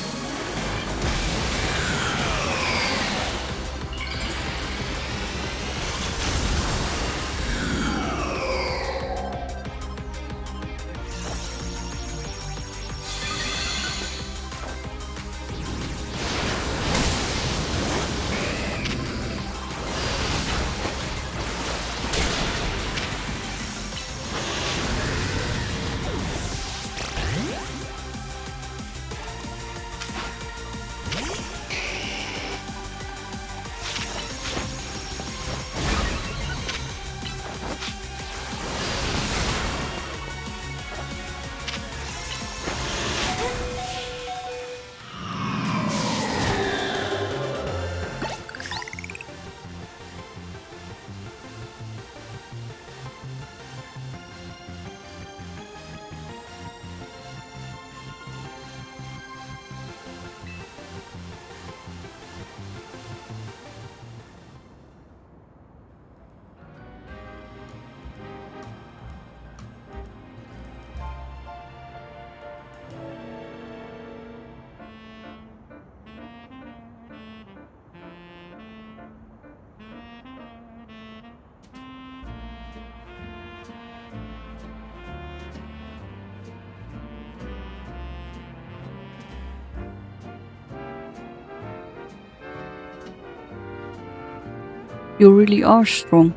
You really are strong.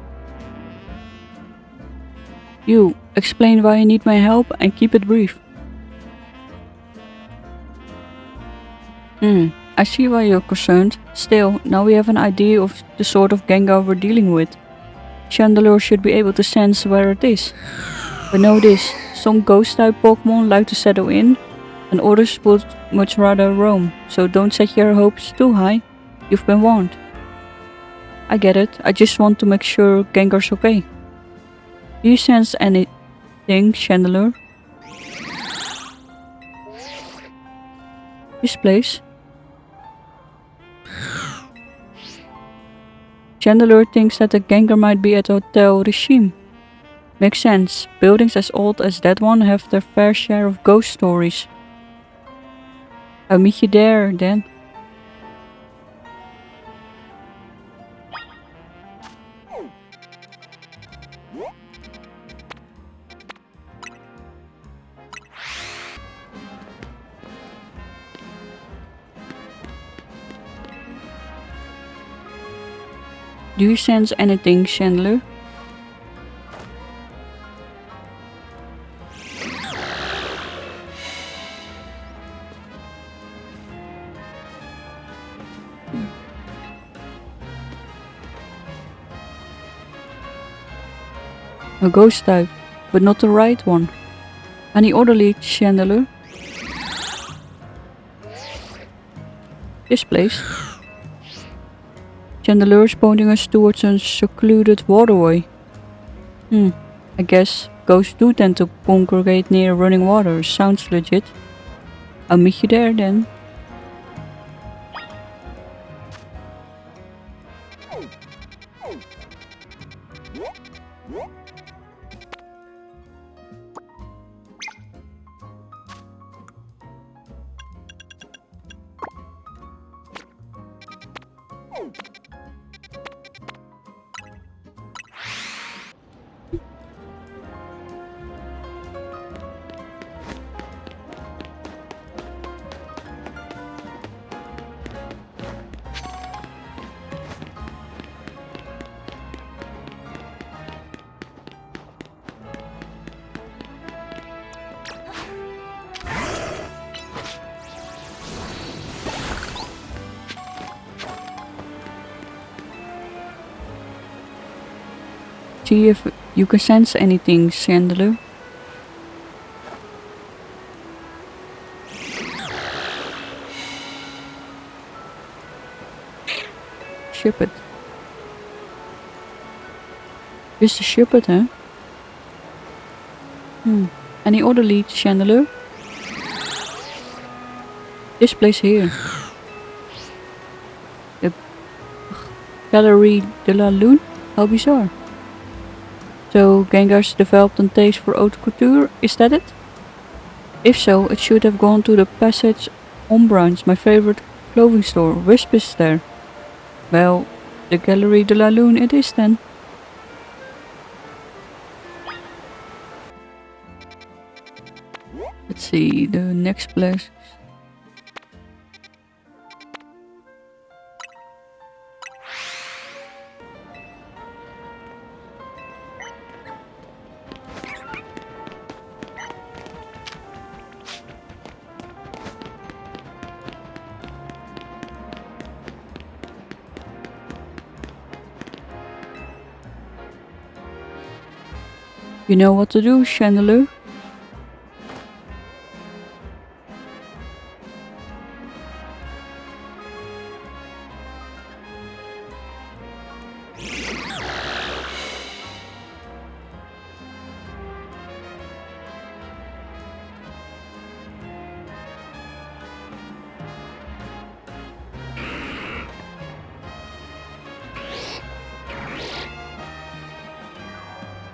You, explain why you need my help and keep it brief. I see why you're concerned. Still, now we have an idea of the sort of gengar we're dealing with. Chandelure should be able to sense where it is. But know this, some ghost-type Pokemon like to settle in, and others would much rather roam, so don't set your hopes too high. You've been warned. I get it, I just want to make sure Gengar's okay. Do you sense anything, Chandelure? This place? Chandelure thinks that the Gengar might be at Hotel Regime. Makes sense. Buildings as old as that one have their fair share of ghost stories. I'll meet you there then. Do you sense anything, Chandelure? A ghost type, but not the right one. Any other lead, Chandelure? This place. Chandelure is pointing us towards a secluded waterway. I guess ghosts do tend to congregate near running water. Sounds legit. I'll meet you there then. See if you can sense anything, Chandelure. Ship it. Just to ship it, huh? Any other leads, Chandelure? This place here. The Gallery de la Lune? How bizarre. So, Gengar's developed a taste for haute couture, is that it? If so, it should have gone to the Passage Ombrance, my favorite clothing store. Wisp is there. Well, the Gallery de la Lune it is then. Let's see, the next place. You know what to do, Chandelure?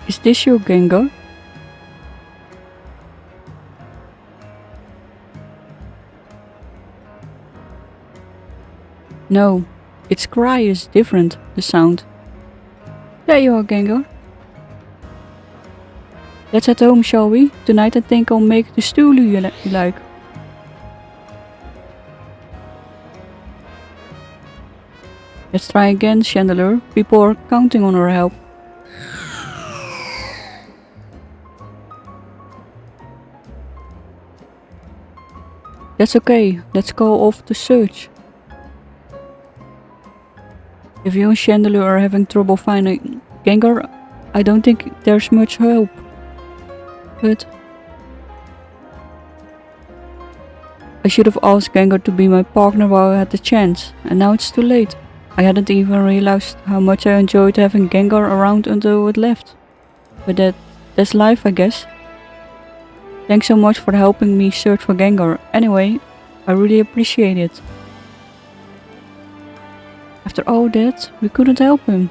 Is this your Gengar? No, its cry is different, the sound. There you are, Gengar. Let's head home, shall we? Tonight I think I'll make the stew you like. Let's try again, Chandelure. People are counting on our help. That's okay, let's go off to search. If you and Chandelier are having trouble finding Gengar, I don't think there's much hope. But I should have asked Gengar to be my partner while I had the chance, and now it's too late. I hadn't even realized how much I enjoyed having Gengar around until it left. But that's life, I guess. Thanks so much for helping me search for Gengar. Anyway, I really appreciate it. After all that, we couldn't help him.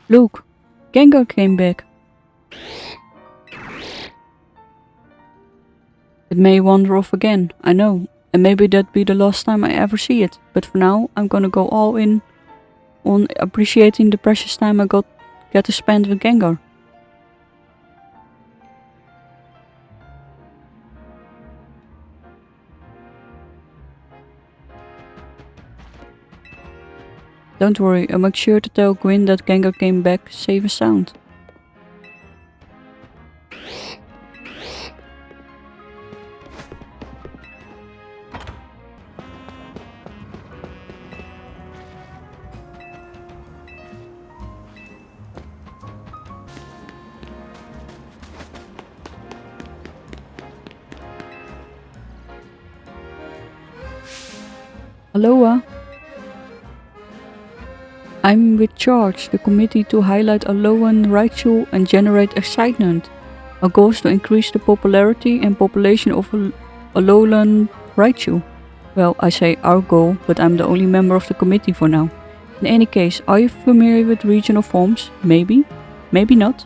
Look, Gengar came back. It may wander off again, I know, and maybe that'd be the last time I ever see it, but for now I'm gonna go all in on appreciating the precious time I get to spend with Gengar. Don't worry, I'll make sure to tell Gwyn that Gengar came back safe and sound. Aloha! I'm with Charge, the committee to highlight Alolan Raichu and generate excitement. Our goal is to increase the popularity and population of Alolan Raichu. Well, I say our goal, but I'm the only member of the committee for now. In any case, are you familiar with regional forms? Maybe, maybe not.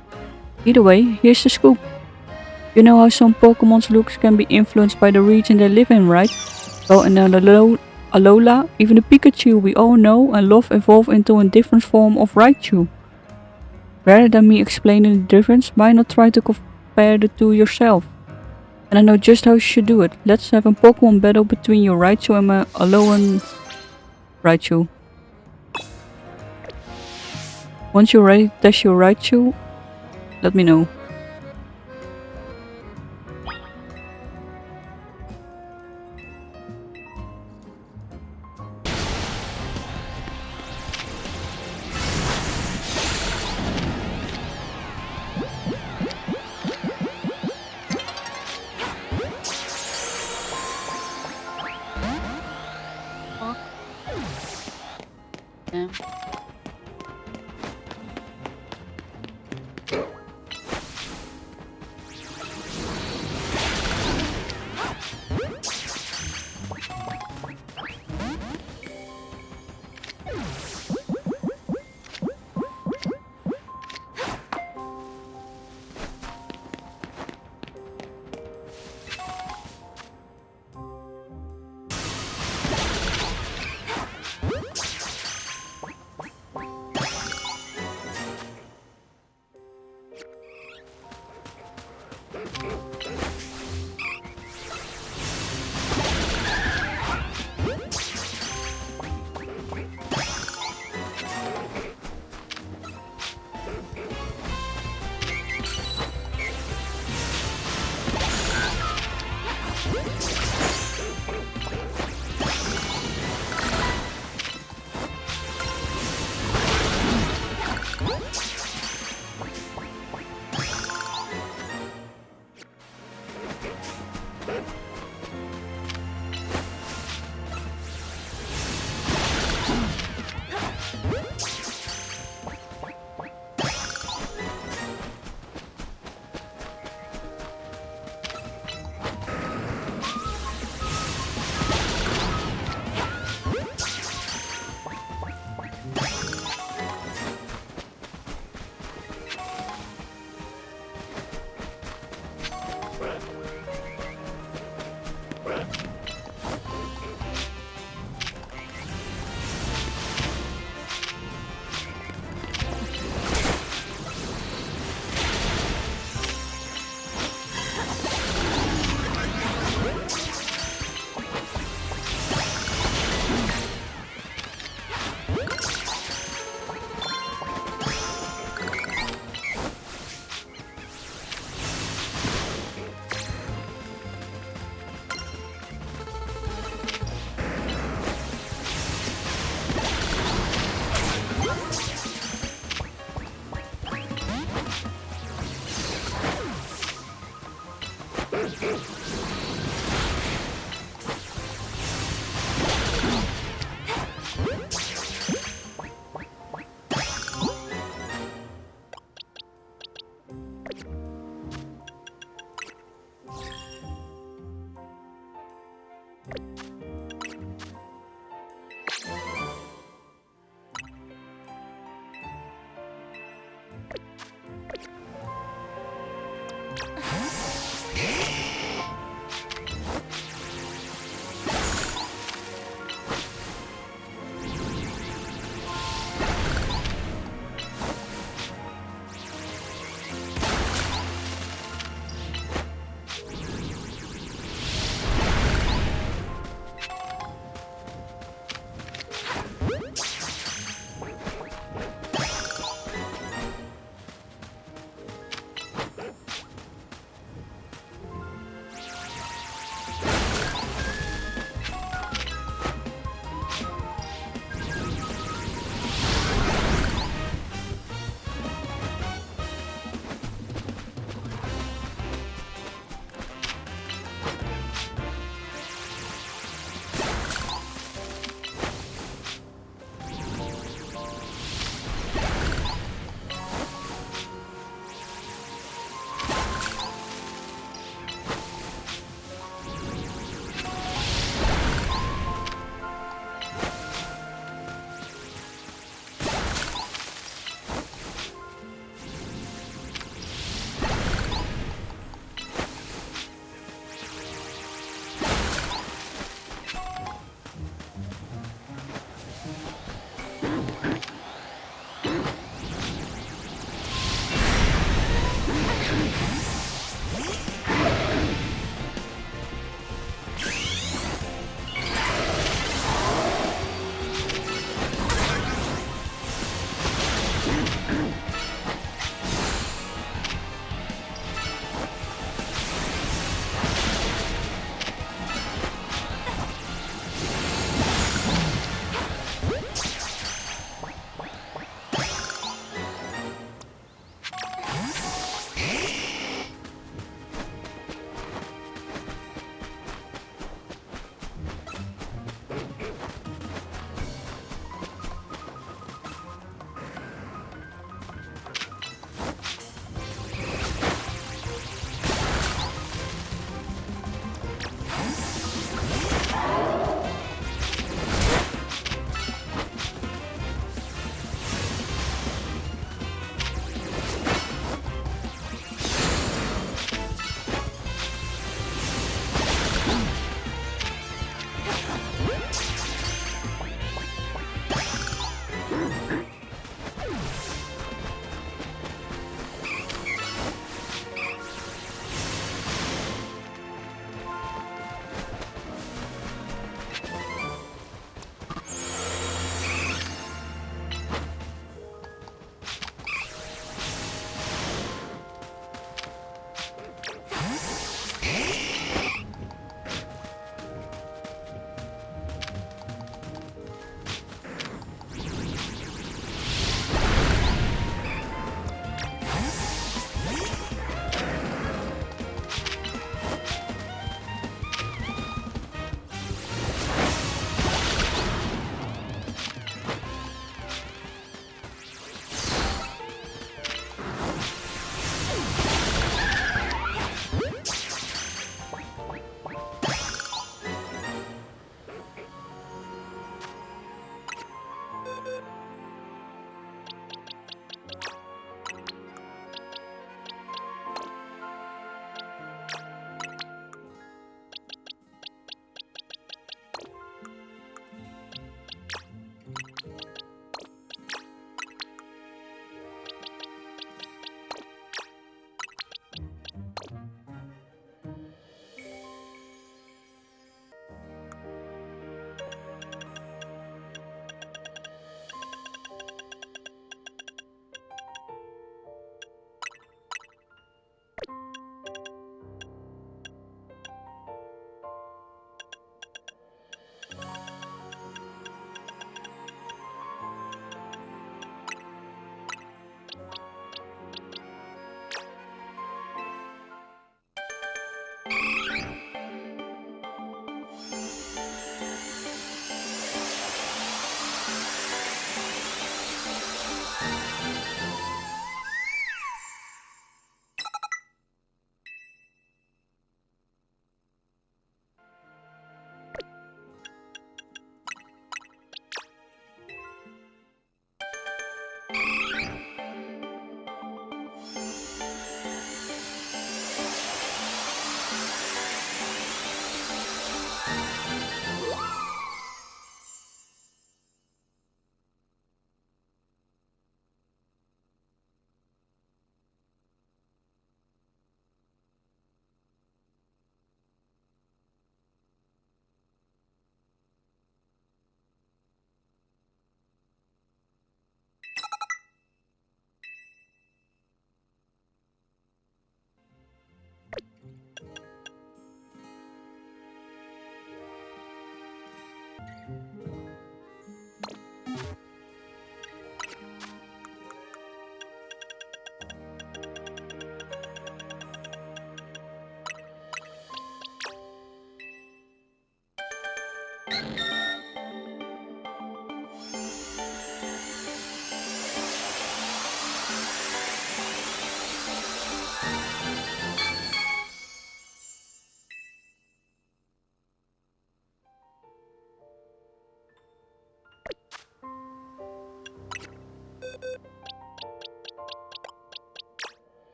Either way, here's the scoop. You know how some Pokemon's looks can be influenced by the region they live in, right? Well, in Alola, even the Pikachu we all know and love evolve into a different form of Raichu. Rather than me explaining the difference, why not try to compare the two yourself? And I know just how you should do it. Let's have a Pokemon battle between your Raichu and my Alolan Raichu. Once you're ready to test your Raichu, let me know.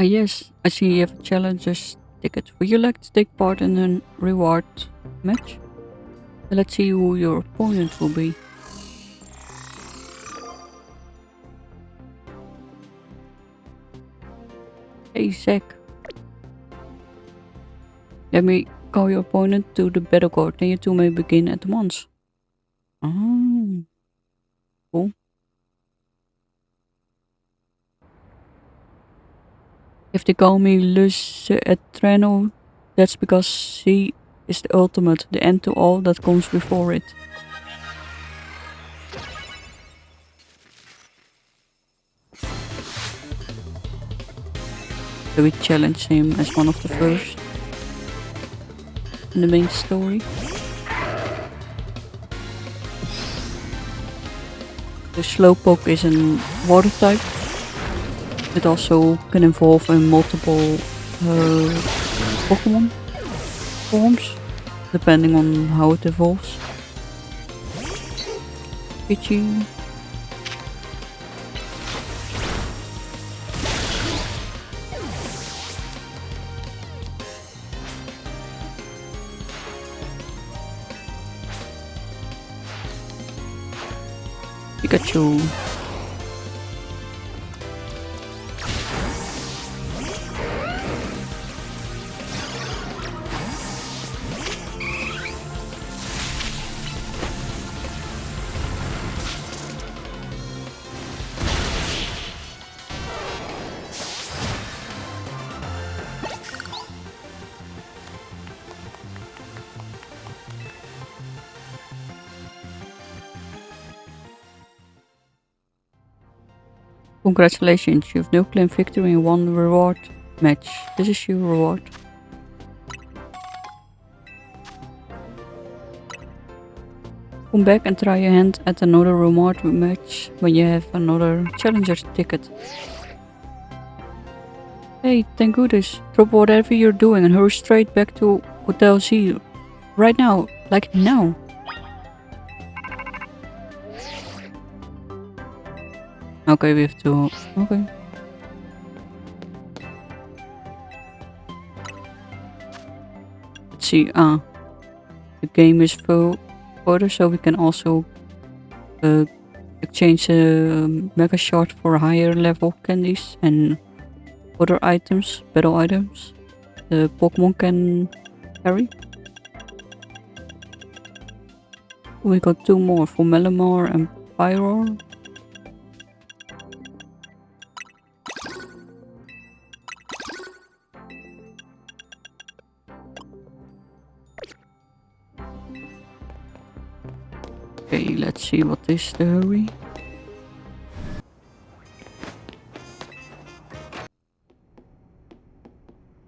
Ah yes, I see you have a challenges ticket. Would you like to take part in a reward match? Let's see who your opponent will be. Hey Zack. Let me call your opponent to the battle court, then you two may begin at once. Oh, cool. If they call me Le Etreno, that's because she is the ultimate, the end to all that comes before it. So we challenge him as one of the first in the main story. The Slowpoke is a water type. It also can evolve in multiple Pokemon forms, depending on how it evolves. Pikachu. Pikachu. Congratulations, you've now claimed victory in one reward match. This is your reward. Come back and try your hand at another reward match when you have another challenger's ticket. Hey, thank goodness. Drop whatever you're doing and hurry straight back to Hotel Z. Right now, like now. Okay, we have to... Okay. Let's see, the game is full order, so we can also exchange mega shard for higher level candies and other items, battle items the Pokemon can carry. We got two more for Melamar and Pyro. Okay, let's see what is the hurry.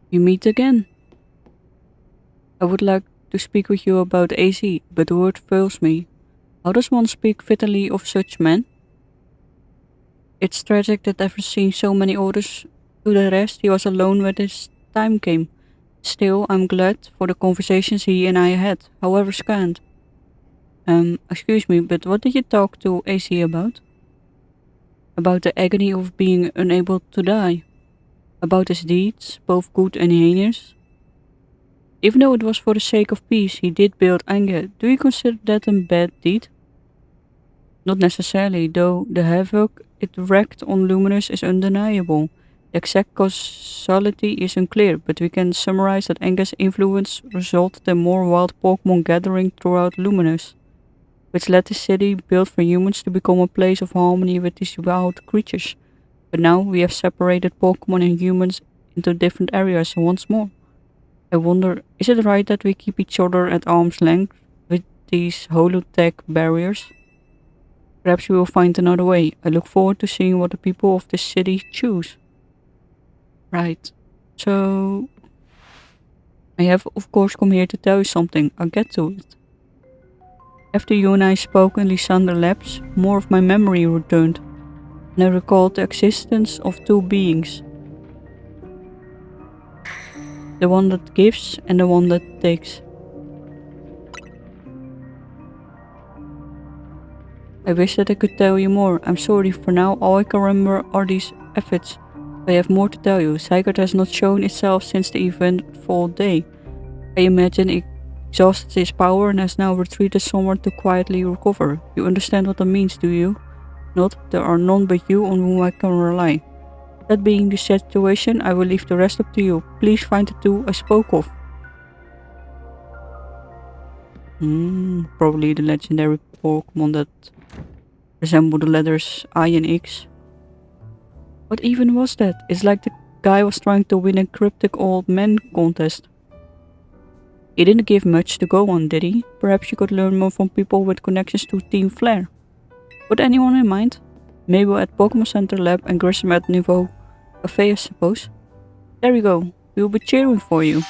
We meet again. I would like to speak with you about AC, but the word fails me. How does one speak fittingly of such men? It's tragic that after seeing so many orders to the rest, he was alone when his time came. Still, I'm glad for the conversations he and I had, however scant. Excuse me, but what did you talk to AC about? About the agony of being unable to die. About his deeds, both good and heinous. Even though it was for the sake of peace, he did build anger. Do you consider that a bad deed? Not necessarily, though the havoc it wreaked on Luminous is undeniable. The exact causality is unclear, but we can summarize that Anger's influence resulted in more wild Pokemon gathering throughout Luminous, which led the city built for humans to become a place of harmony with these wild creatures. But now we have separated Pokemon and humans into different areas once more. I wonder, is it right that we keep each other at arm's length with these holotech barriers? Perhaps we will find another way. I look forward to seeing what the people of this city choose. Right. So... I have of course come here to tell you something. I'll get to it. After you and I spoke in Lysander Labs, more of my memory returned, and I recalled the existence of two beings. The one that gives and the one that takes. I wish that I could tell you more. I'm sorry, for now all I can remember are these efforts. I have more to tell you. Zygarde has not shown itself since the eventful day. I imagine it exhausted its power and has now retreated somewhere to quietly recover. You understand what that means, do you? Not, there are none but you on whom I can rely. That being the situation, I will leave the rest up to you. Please find the two I spoke of. Probably the legendary Pokemon that resemble the letters I and X. What even was that? It's like the guy was trying to win a cryptic old man contest. He didn't give much to go on, did he? Perhaps you could learn more from people with connections to Team Flare. Got anyone in mind? Mabel at Pokemon Center Lab and Grissom at Niveau Cafe, I suppose. There we go. We will be cheering for you.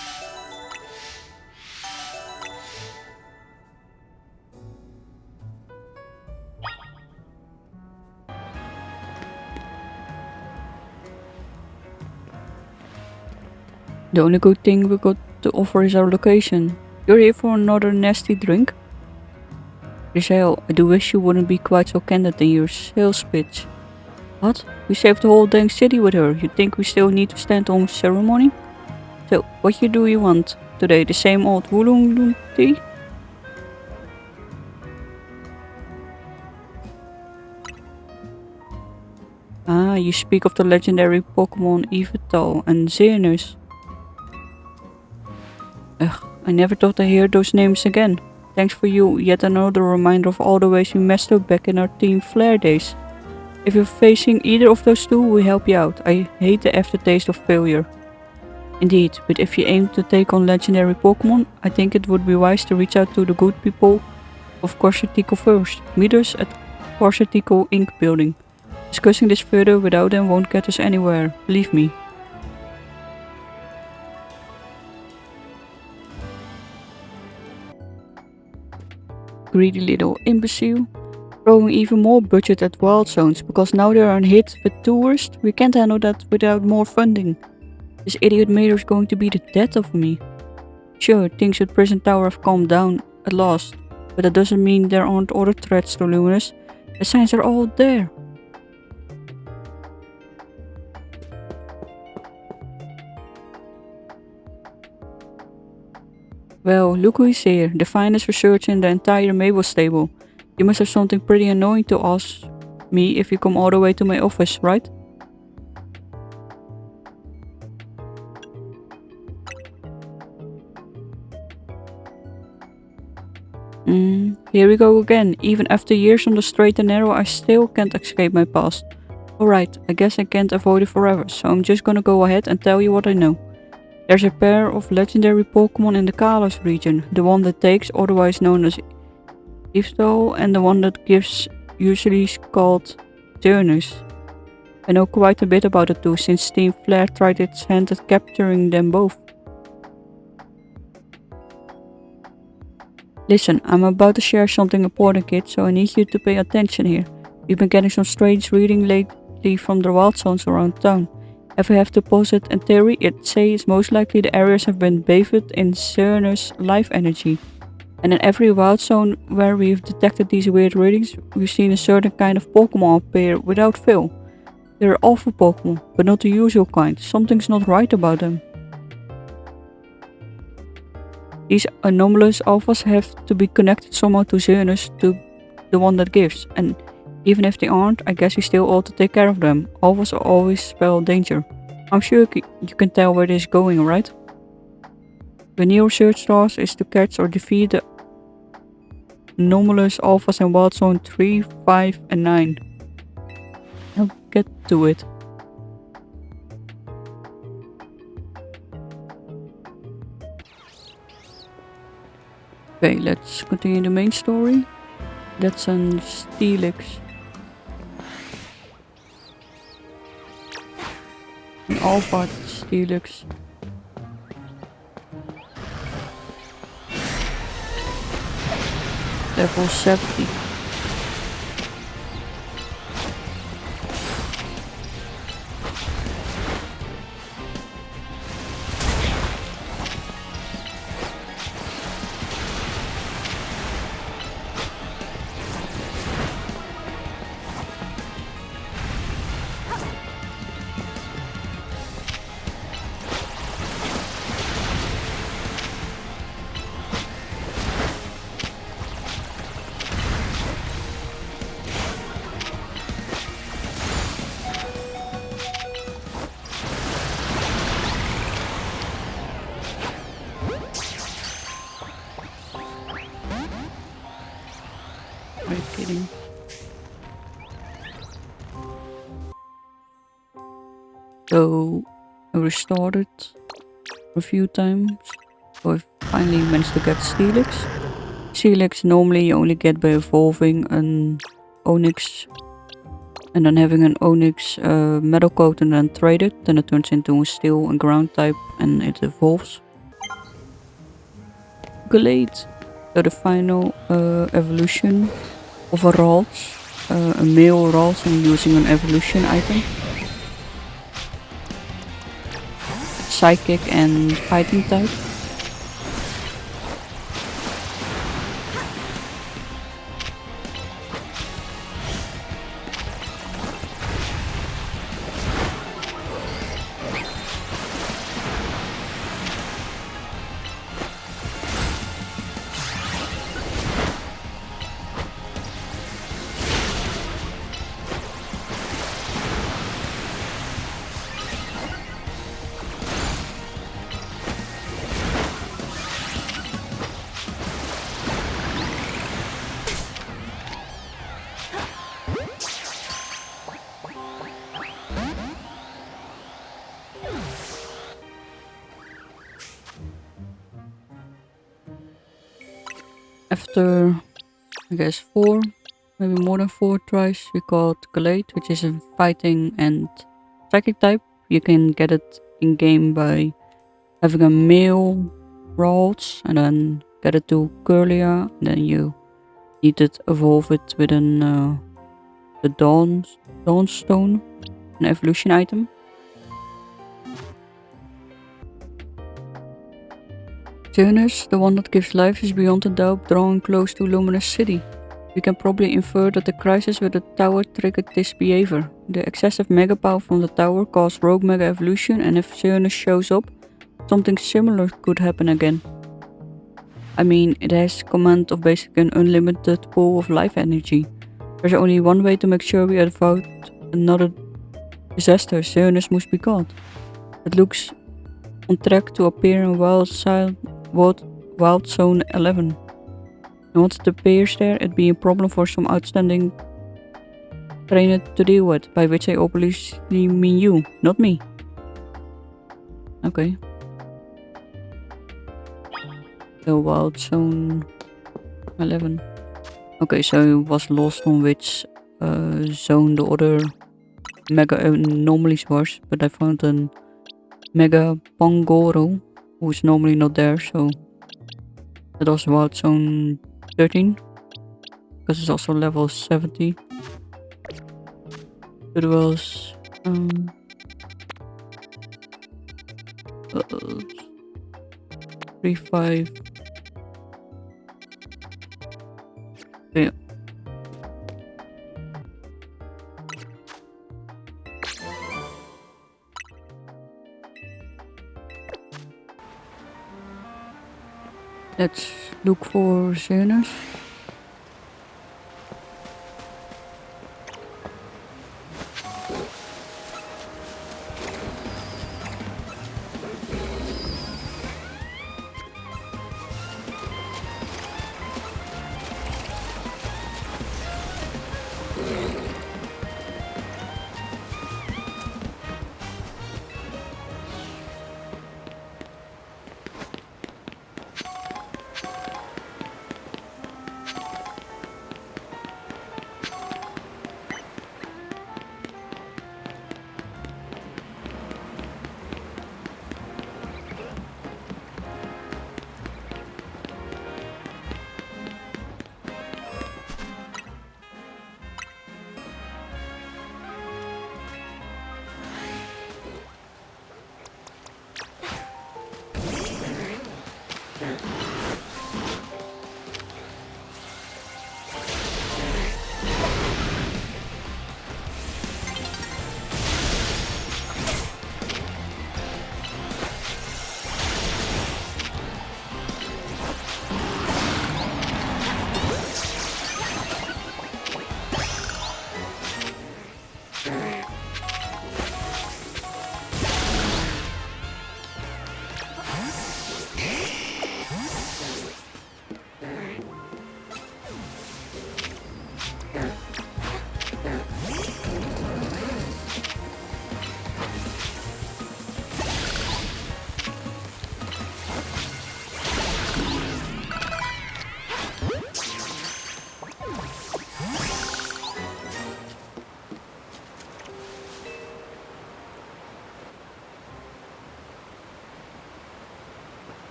The only good thing we got to offer is our location. You're here for another nasty drink? Giselle, I do wish you wouldn't be quite so candid in your sales pitch. What? We saved the whole dang city with her. You think we still need to stand on ceremony? So, what do you want today? The same old Wulung tea? Ah, you speak of the legendary Pokemon Yvetal and Xerneas. Ugh, I never thought I'd hear those names again. Thanks for you, yet another reminder of all the ways we messed up back in our Team Flare days. If you're facing either of those two, we help you out. I hate the aftertaste of failure. Indeed, but if you aim to take on legendary Pokemon, I think it would be wise to reach out to the good people of Corsettico first. Meet us at Corsettico Inc. building. Discussing this further without them won't get us anywhere, believe me. Greedy little imbecile. Throwing even more budget at Wild Zones because now they're on hit with tourists. We can't handle that without more funding. This idiot mayor is going to be the death of me. Sure, things at Prison Tower have calmed down at last, but that doesn't mean there aren't other threats to Luminous. The signs are all there. Well, look who is here, the finest researcher in the entire Mabel stable. You must have something pretty annoying to ask me if you come all the way to my office, right? Here we go again. Even after years on the straight and narrow, I still can't escape my past. Alright, I guess I can't avoid it forever, so I'm just gonna go ahead and tell you what I know. There's a pair of legendary Pokemon in the Kalos region, the one that takes, otherwise known as Yvetal, and the one that gives, usually called Xerneas. I know quite a bit about the two, since Team Flare tried its hand at capturing them both. Listen, I'm about to share something important, kid, so I need you to pay attention here. We've been getting some strange reading lately from the wild zones around town. If I have to posit a theory, I'd say it's most likely the areas have been bathed in Xerneas life energy. And in every wild zone where we've detected these weird readings, we've seen a certain kind of Pokemon appear without fail. They're awful Pokemon, but not the usual kind. Something's not right about them. These anomalous alphas have to be connected somehow to Xerneas, to the one that gives, and even if they aren't, I guess we still ought to take care of them. Alphas always spell danger. I'm sure you can tell where this is going, right? The new research task is to catch or defeat the anomalous alphas in Wild Zone 3, 5 and 9. I'll get to it. Okay, let's continue the main story. That's an Steelix. An Alpha Steelix. Level 70. kidding. So I restored it a few times. So I finally managed to get Steelix. Steelix normally you only get by evolving an onyx and then having an onyx metal coat and then trade it. Then it turns into a steel and ground type and it evolves. Galade. So the final evolution of a Ralts. A male Ralts and using an evolution item. Psychic and fighting type. After, I guess, 4, maybe more than 4 tries, we got Galade, which is a fighting and psychic type. You can get it in game by having a male Ralts and then get it to Curlia, and then you need to evolve it with the Dawnstone, an evolution item. Xerneas, the one that gives life, is beyond a doubt drawing close to Luminous City. We can probably infer that the crisis with the tower triggered this behavior. The excessive mega power from the tower caused rogue mega evolution, and if Xerneas shows up, something similar could happen again. I mean, it has command of basically an unlimited pool of life energy. There's only one way to make sure we avoid another disaster. Xerneas must be caught. It looks on track to appear in Wild Zone 11. And once it appears there, it'd be a problem for some outstanding trainer to deal with, by which I obviously mean you, not me. Okay. So Wild Zone 11. Okay, so I was lost on which zone the other mega anomalies was, but I found a mega Pandoro, who's normally not there, so that was Wild Zone 13, because it's also level 70. It was 3-5. Yeah. Let's look for Xerneas.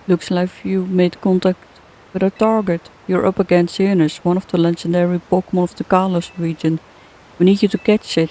Looks like you made contact with our target. You're up against Xerneas, one of the legendary Pokemon of the Kalos region. We need you to catch it.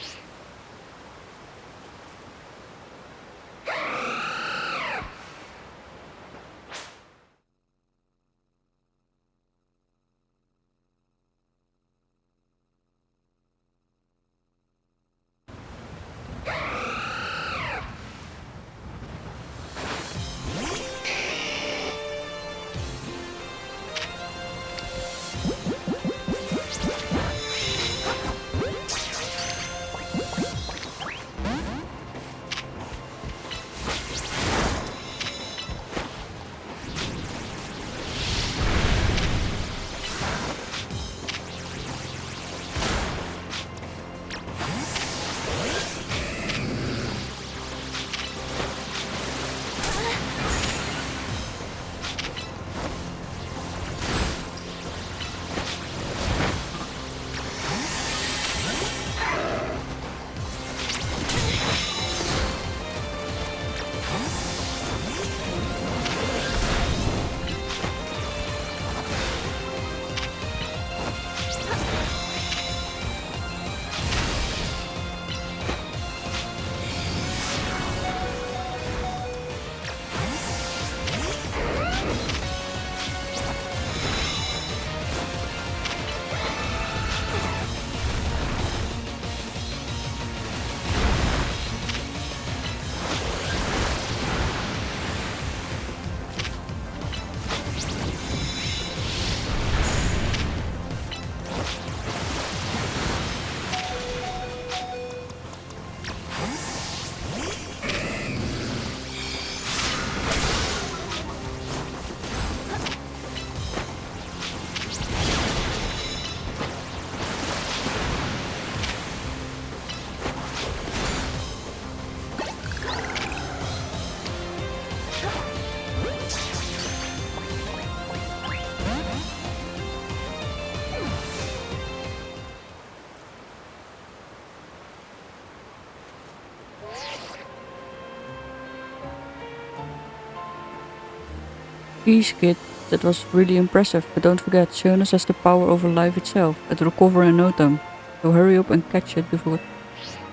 Geez, kid, that was really impressive, but don't forget, Xerneas has the power over life itself. It'll recover in no time. So hurry up and catch it before it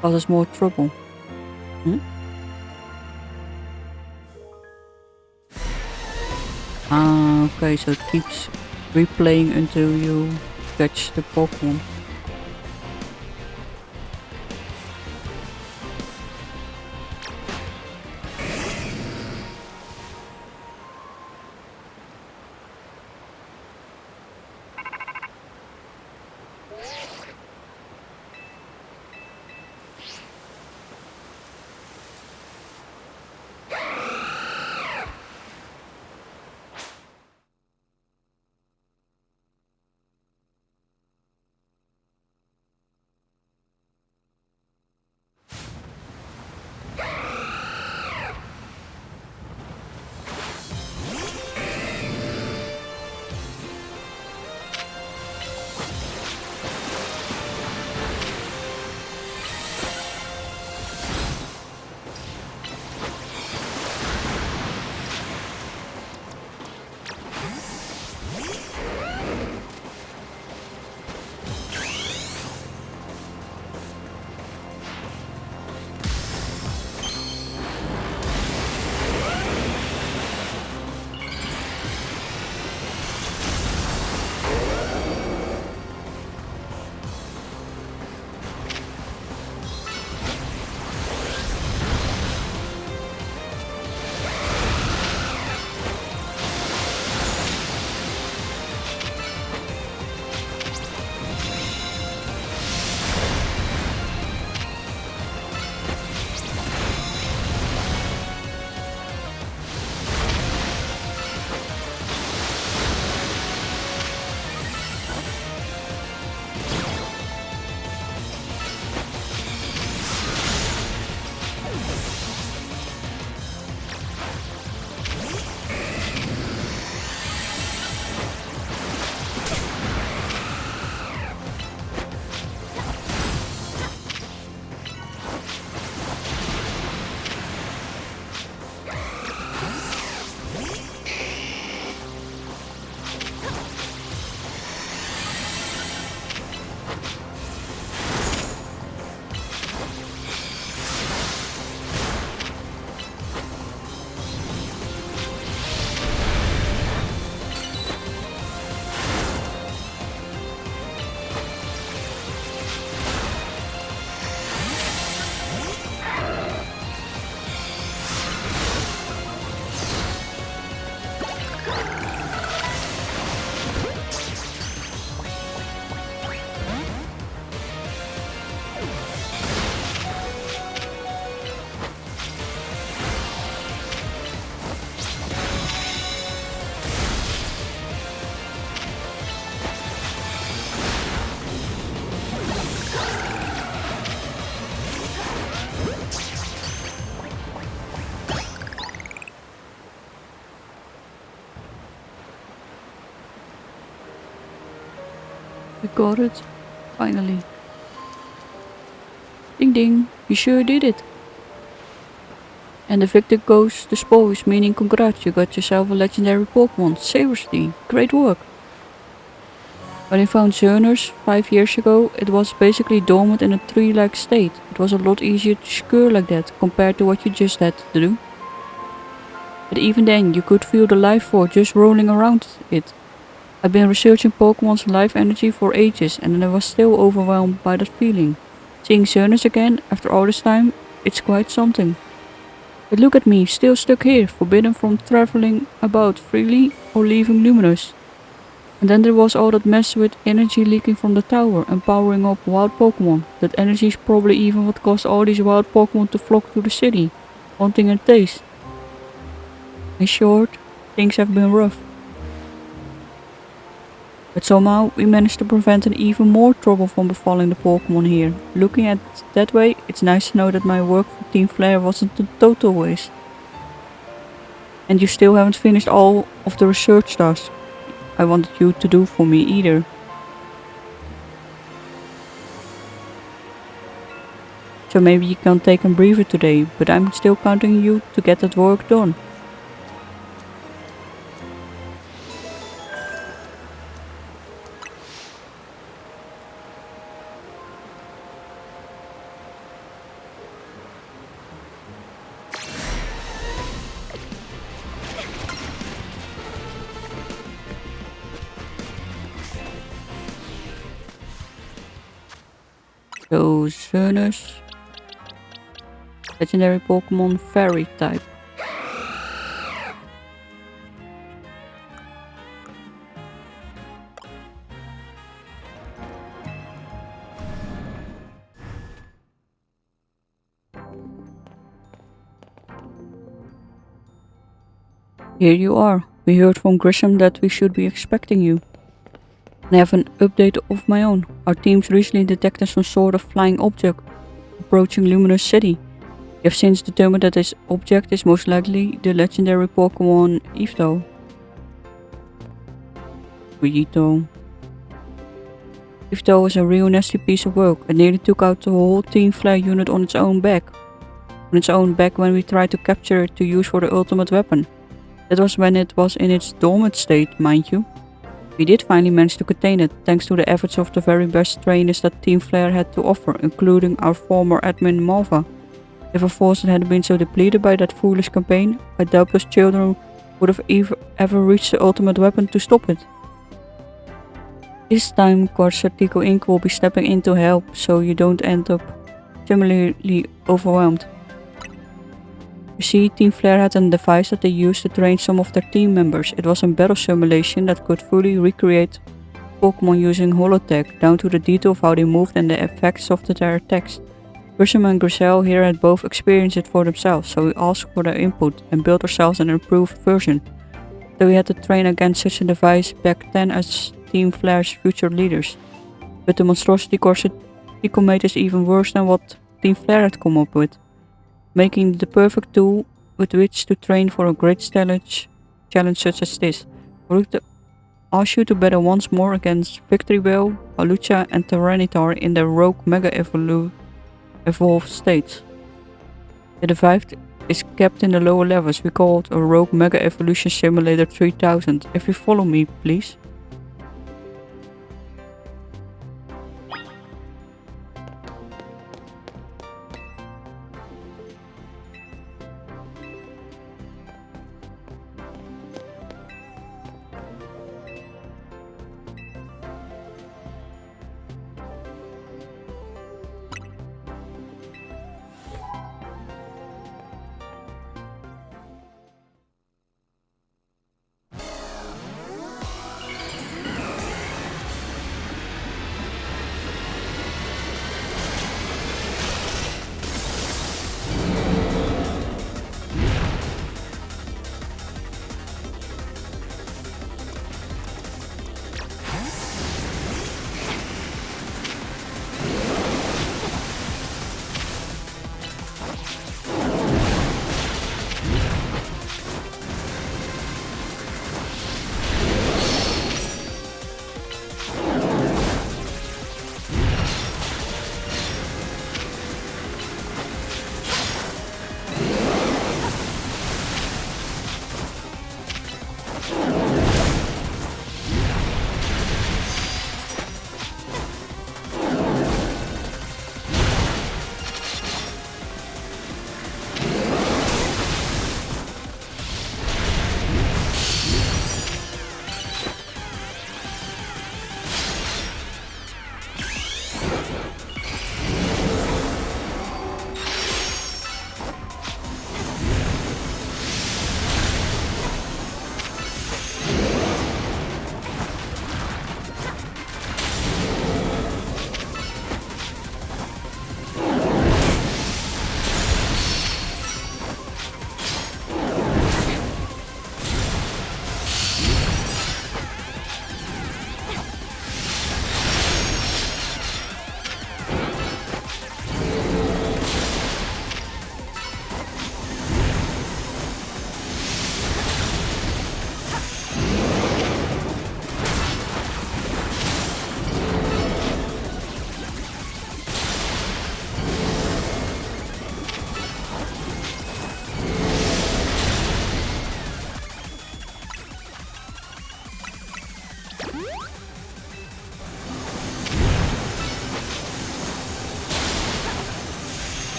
causes more trouble. Ah, okay, so it keeps replaying until you catch the Pokemon. We got it. Finally. Ding ding, you sure did it. And the victor goes the spoils, meaning congrats, you got yourself a legendary Pokemon. Seriously, great work. When I found Xerneas 5 years ago, it was basically dormant in a tree-like state. It was a lot easier to scure like that compared to what you just had to do. But even then, you could feel the life force just rolling around it. I've been researching Pokemon's life energy for ages and I was still overwhelmed by that feeling. Seeing Xerneas again after all this time, it's quite something. But look at me, still stuck here, forbidden from traveling about freely or leaving Luminous. And then there was all that mess with energy leaking from the tower and powering up wild Pokemon. That energy is probably even what caused all these wild Pokemon to flock to the city, wanting a taste. In short, things have been rough. But somehow we managed to prevent an even more trouble from befalling the Pokemon here. Looking at it that way, it's nice to know that my work for Team Flare wasn't a total waste. And you still haven't finished all of the research tasks I wanted you to do for me either. So maybe you can take a breather today, but I'm still counting on you to get that work done. So Xerneas, legendary Pokemon Fairy type. Here you are. We heard from Grissom that we should be expecting you. And I have an update of my own. Our teams recently detected some sort of flying object approaching Luminous City. We have since determined that this object is most likely the legendary Pokemon Yvetal. Yvetal was a real nasty piece of work. It nearly took out the whole Team Flare unit on its own back. When we tried to capture it to use for the ultimate weapon. That was when it was in its dormant state, mind you. We did finally manage to contain it, thanks to the efforts of the very best trainers that Team Flare had to offer, including our former admin Malva. If our forces had been so depleted by that foolish campaign, I doubt those children would have ever reached the ultimate weapon to stop it. This time, Corsortico Inc. will be stepping in to help, so you don't end up similarly overwhelmed. You see, Team Flare had a device that they used to train some of their team members. It was a battle simulation that could fully recreate Pokemon using holotech, down to the detail of how they moved and the effects of their attacks. Grissom and Grisel here had both experienced it for themselves, so we asked for their input and built ourselves an improved version. So we had to train against such a device back then as Team Flare's future leaders. But the monstrosity Corsortico made is even worse than what Team Flare had come up with, making it the perfect tool with which to train for a great challenge such as this. I would like to ask you to battle once more against victreebel, hawlucha and tyranitar in their rogue mega evolved states. The device is kept in the lower levels. We call it a rogue mega evolution simulator 3000. If you follow me, please.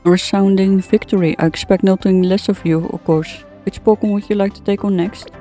A resounding victory. I expect nothing less of you, of course. Which Pokemon would you like to take on next?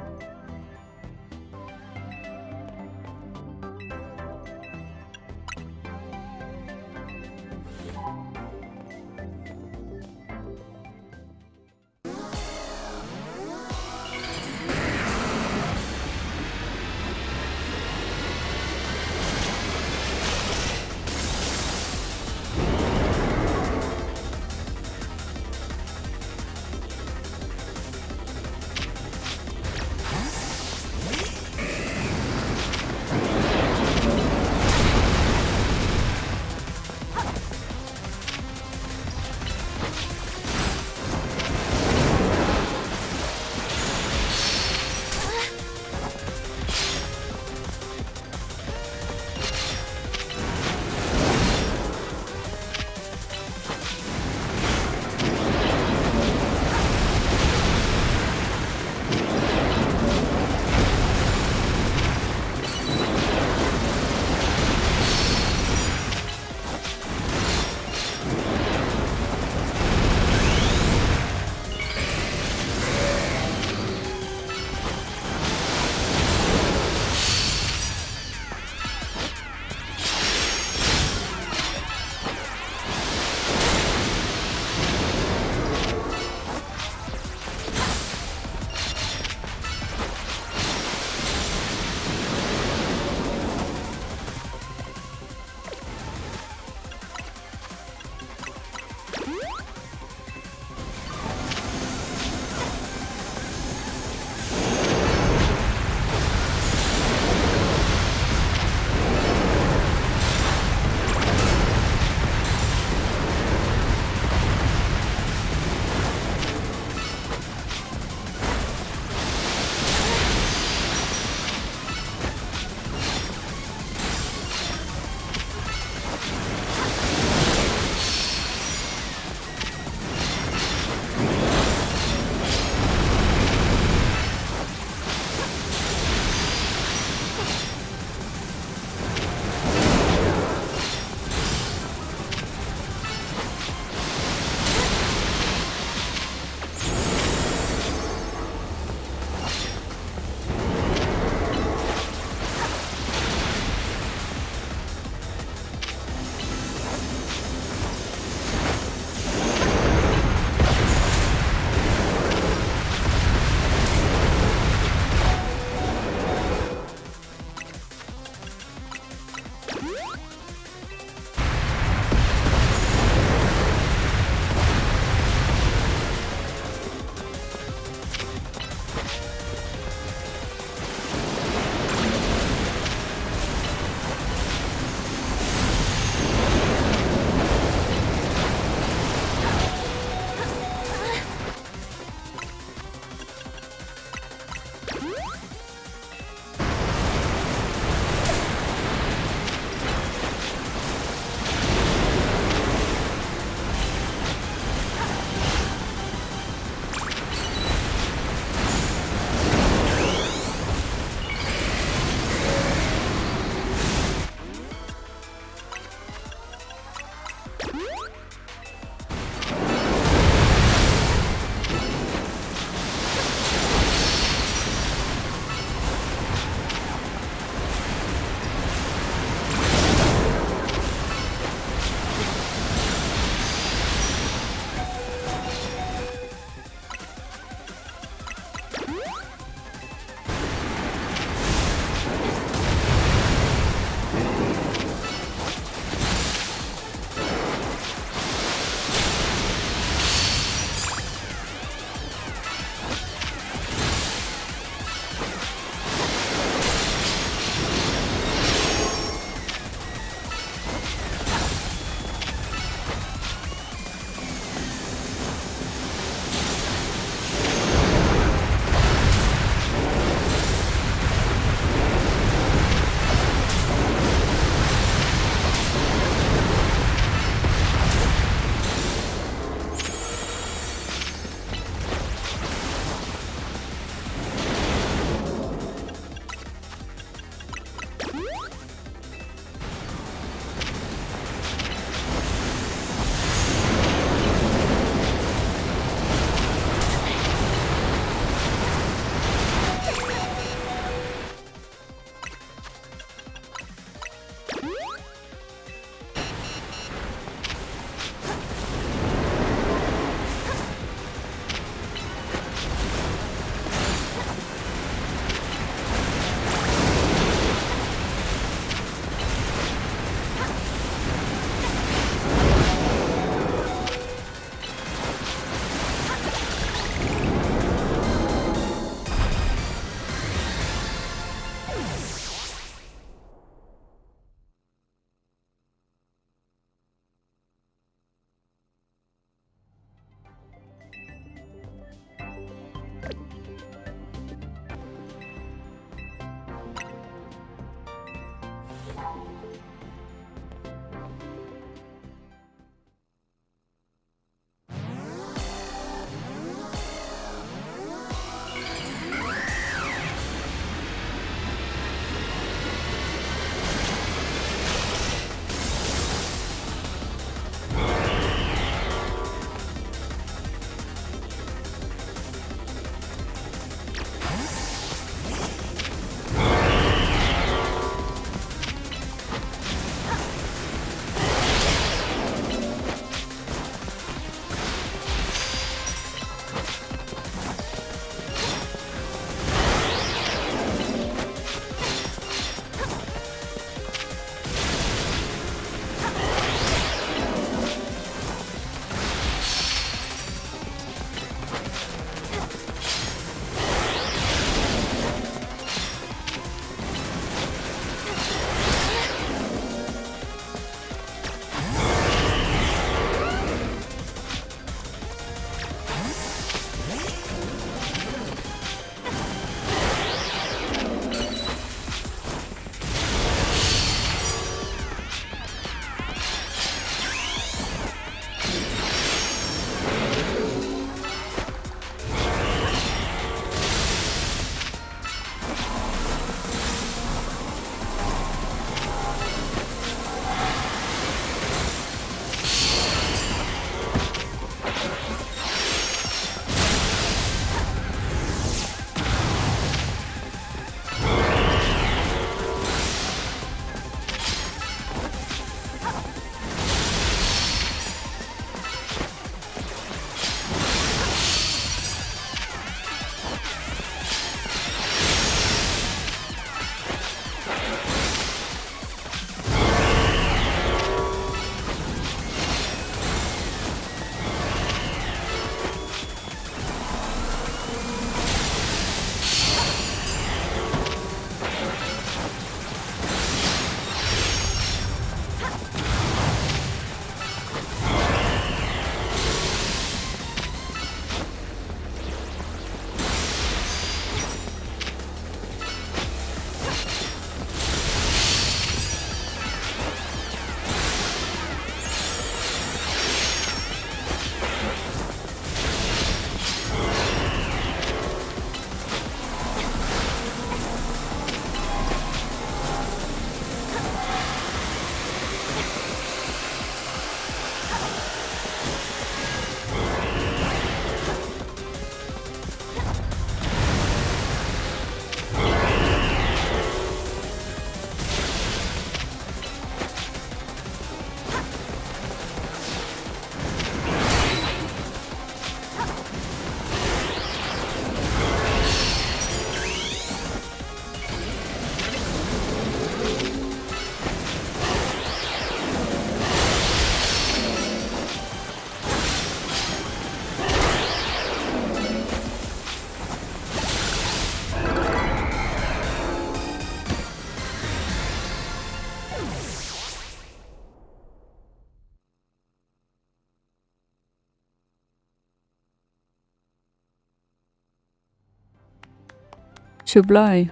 supply.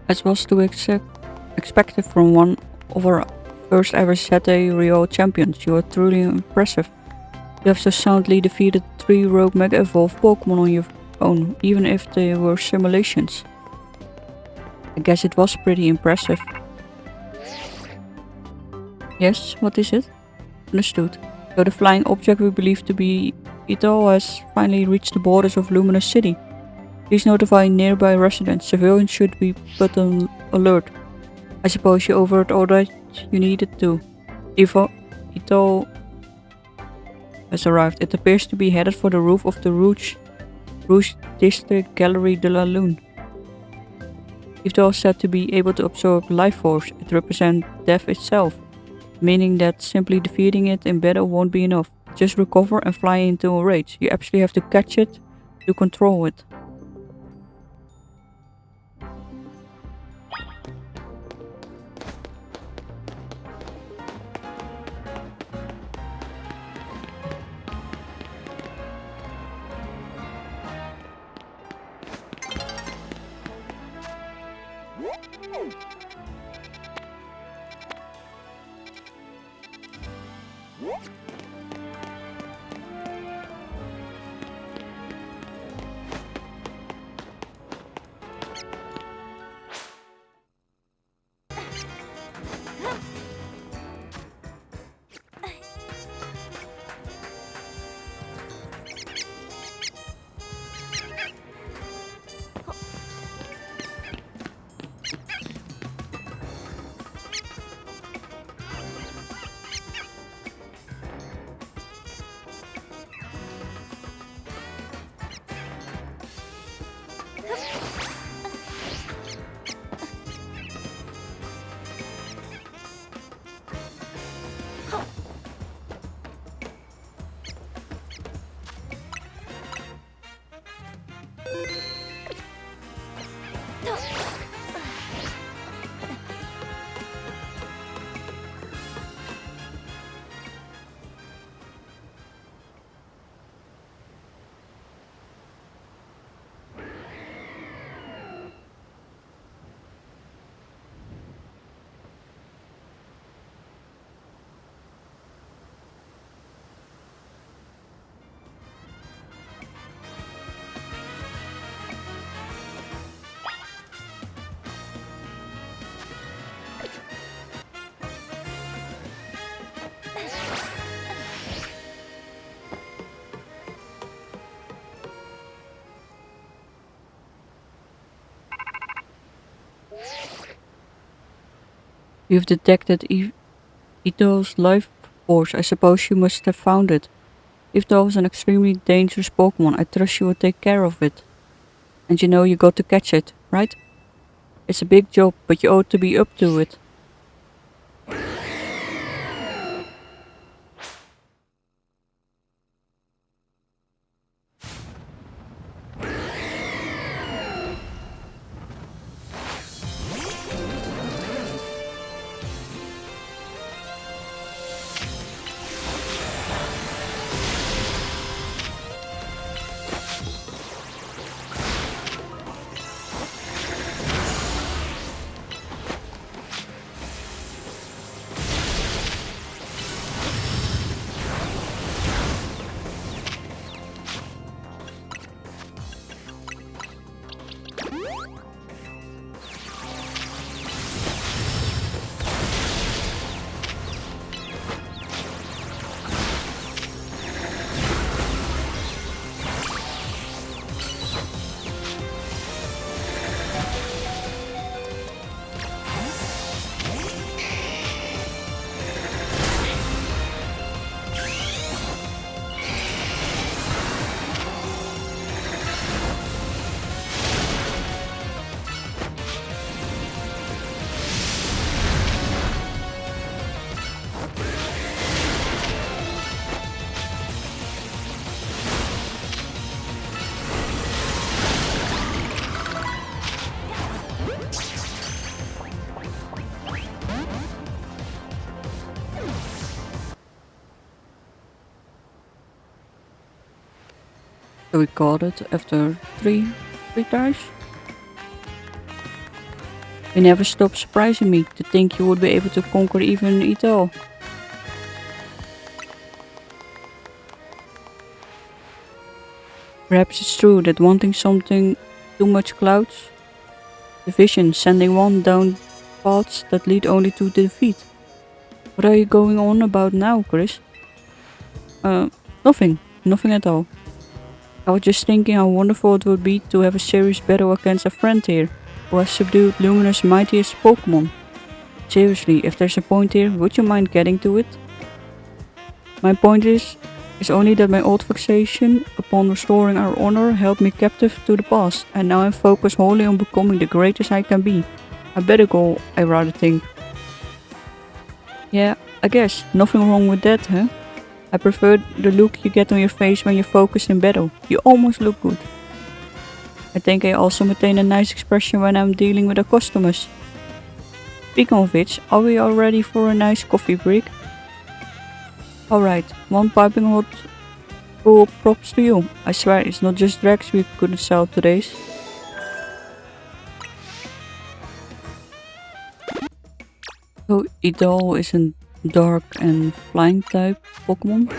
As was to expected from one of our first ever Sete Rio champions, you are truly impressive. You have so soundly defeated 3 rogue Mega Evolved Pokemon on your own, even if they were simulations. I guess it was pretty impressive. Yes, what is it? Understood. So the flying object we believe to be Yvetal has finally reached the borders of Luminous City. Please notify nearby residents. Civilians should be put on alert. I suppose you overheard all that you needed to. Yvetal has arrived. It appears to be headed for the roof of the Rouge District Gallery de la Lune. Yvetal is said to be able to absorb life force. It represents death itself, meaning that simply defeating it in battle won't be enough. Just recover and fly into a rage. You absolutely have to catch it to control it. You've detected Yvetal's life force. I suppose you must have found it. Yvetal is an extremely dangerous Pokemon. I trust you will take care of it. And you know you got to catch it, right? It's a big job, but you ought to be up to it. So we caught it after three dives. You never stop surprising me. To think you would be able to conquer even Yvetal. Perhaps it's true that wanting something too much clouds the vision, sending one down paths that lead only to defeat. What are you going on about now, Chris? Nothing. Nothing at all. I was just thinking how wonderful it would be to have a serious battle against a friend here, who has subdued Luminous' mightiest Pokemon. Seriously, if there's a point here, would you mind getting to it? My point is only that my old fixation upon restoring our honor held me captive to the past, and now I'm focused wholly on becoming the greatest I can be. A better goal, I rather think. Yeah, I guess. Nothing wrong with that, huh? I prefer the look you get on your face when you're focused in battle. You almost look good. I think I also maintain a nice expression when I'm dealing with our customers. Speaking of which, are we all ready for a nice coffee break? Alright, one piping hot full props to you. I swear it's not just Drax we couldn't sell today's. So Yvetal is a dark and flying type Pokemon.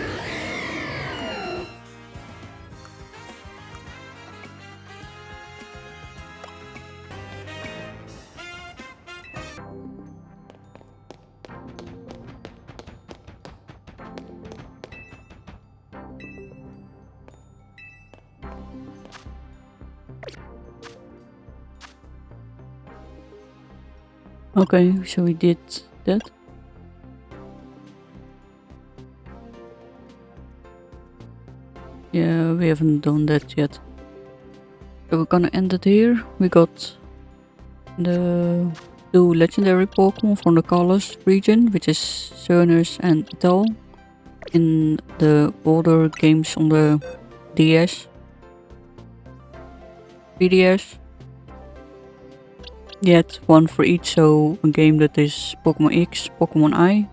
Okay, so we did that. Yeah, we haven't done that yet. So we're gonna end it here. We got the two legendary Pokemon from the Kalos region, which is Xerneas and Yvetal, in the older games on the DS. 3DS. Yet one for each, so a game that is Pokemon X, Pokemon I,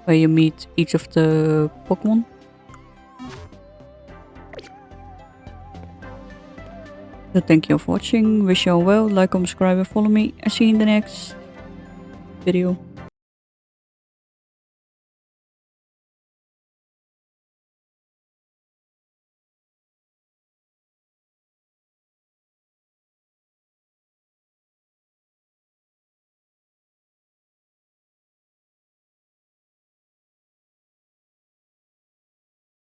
where you meet each of the Pokemon. So thank you for watching, wish you all well, like, comment, subscribe and follow me, and see you in the next video.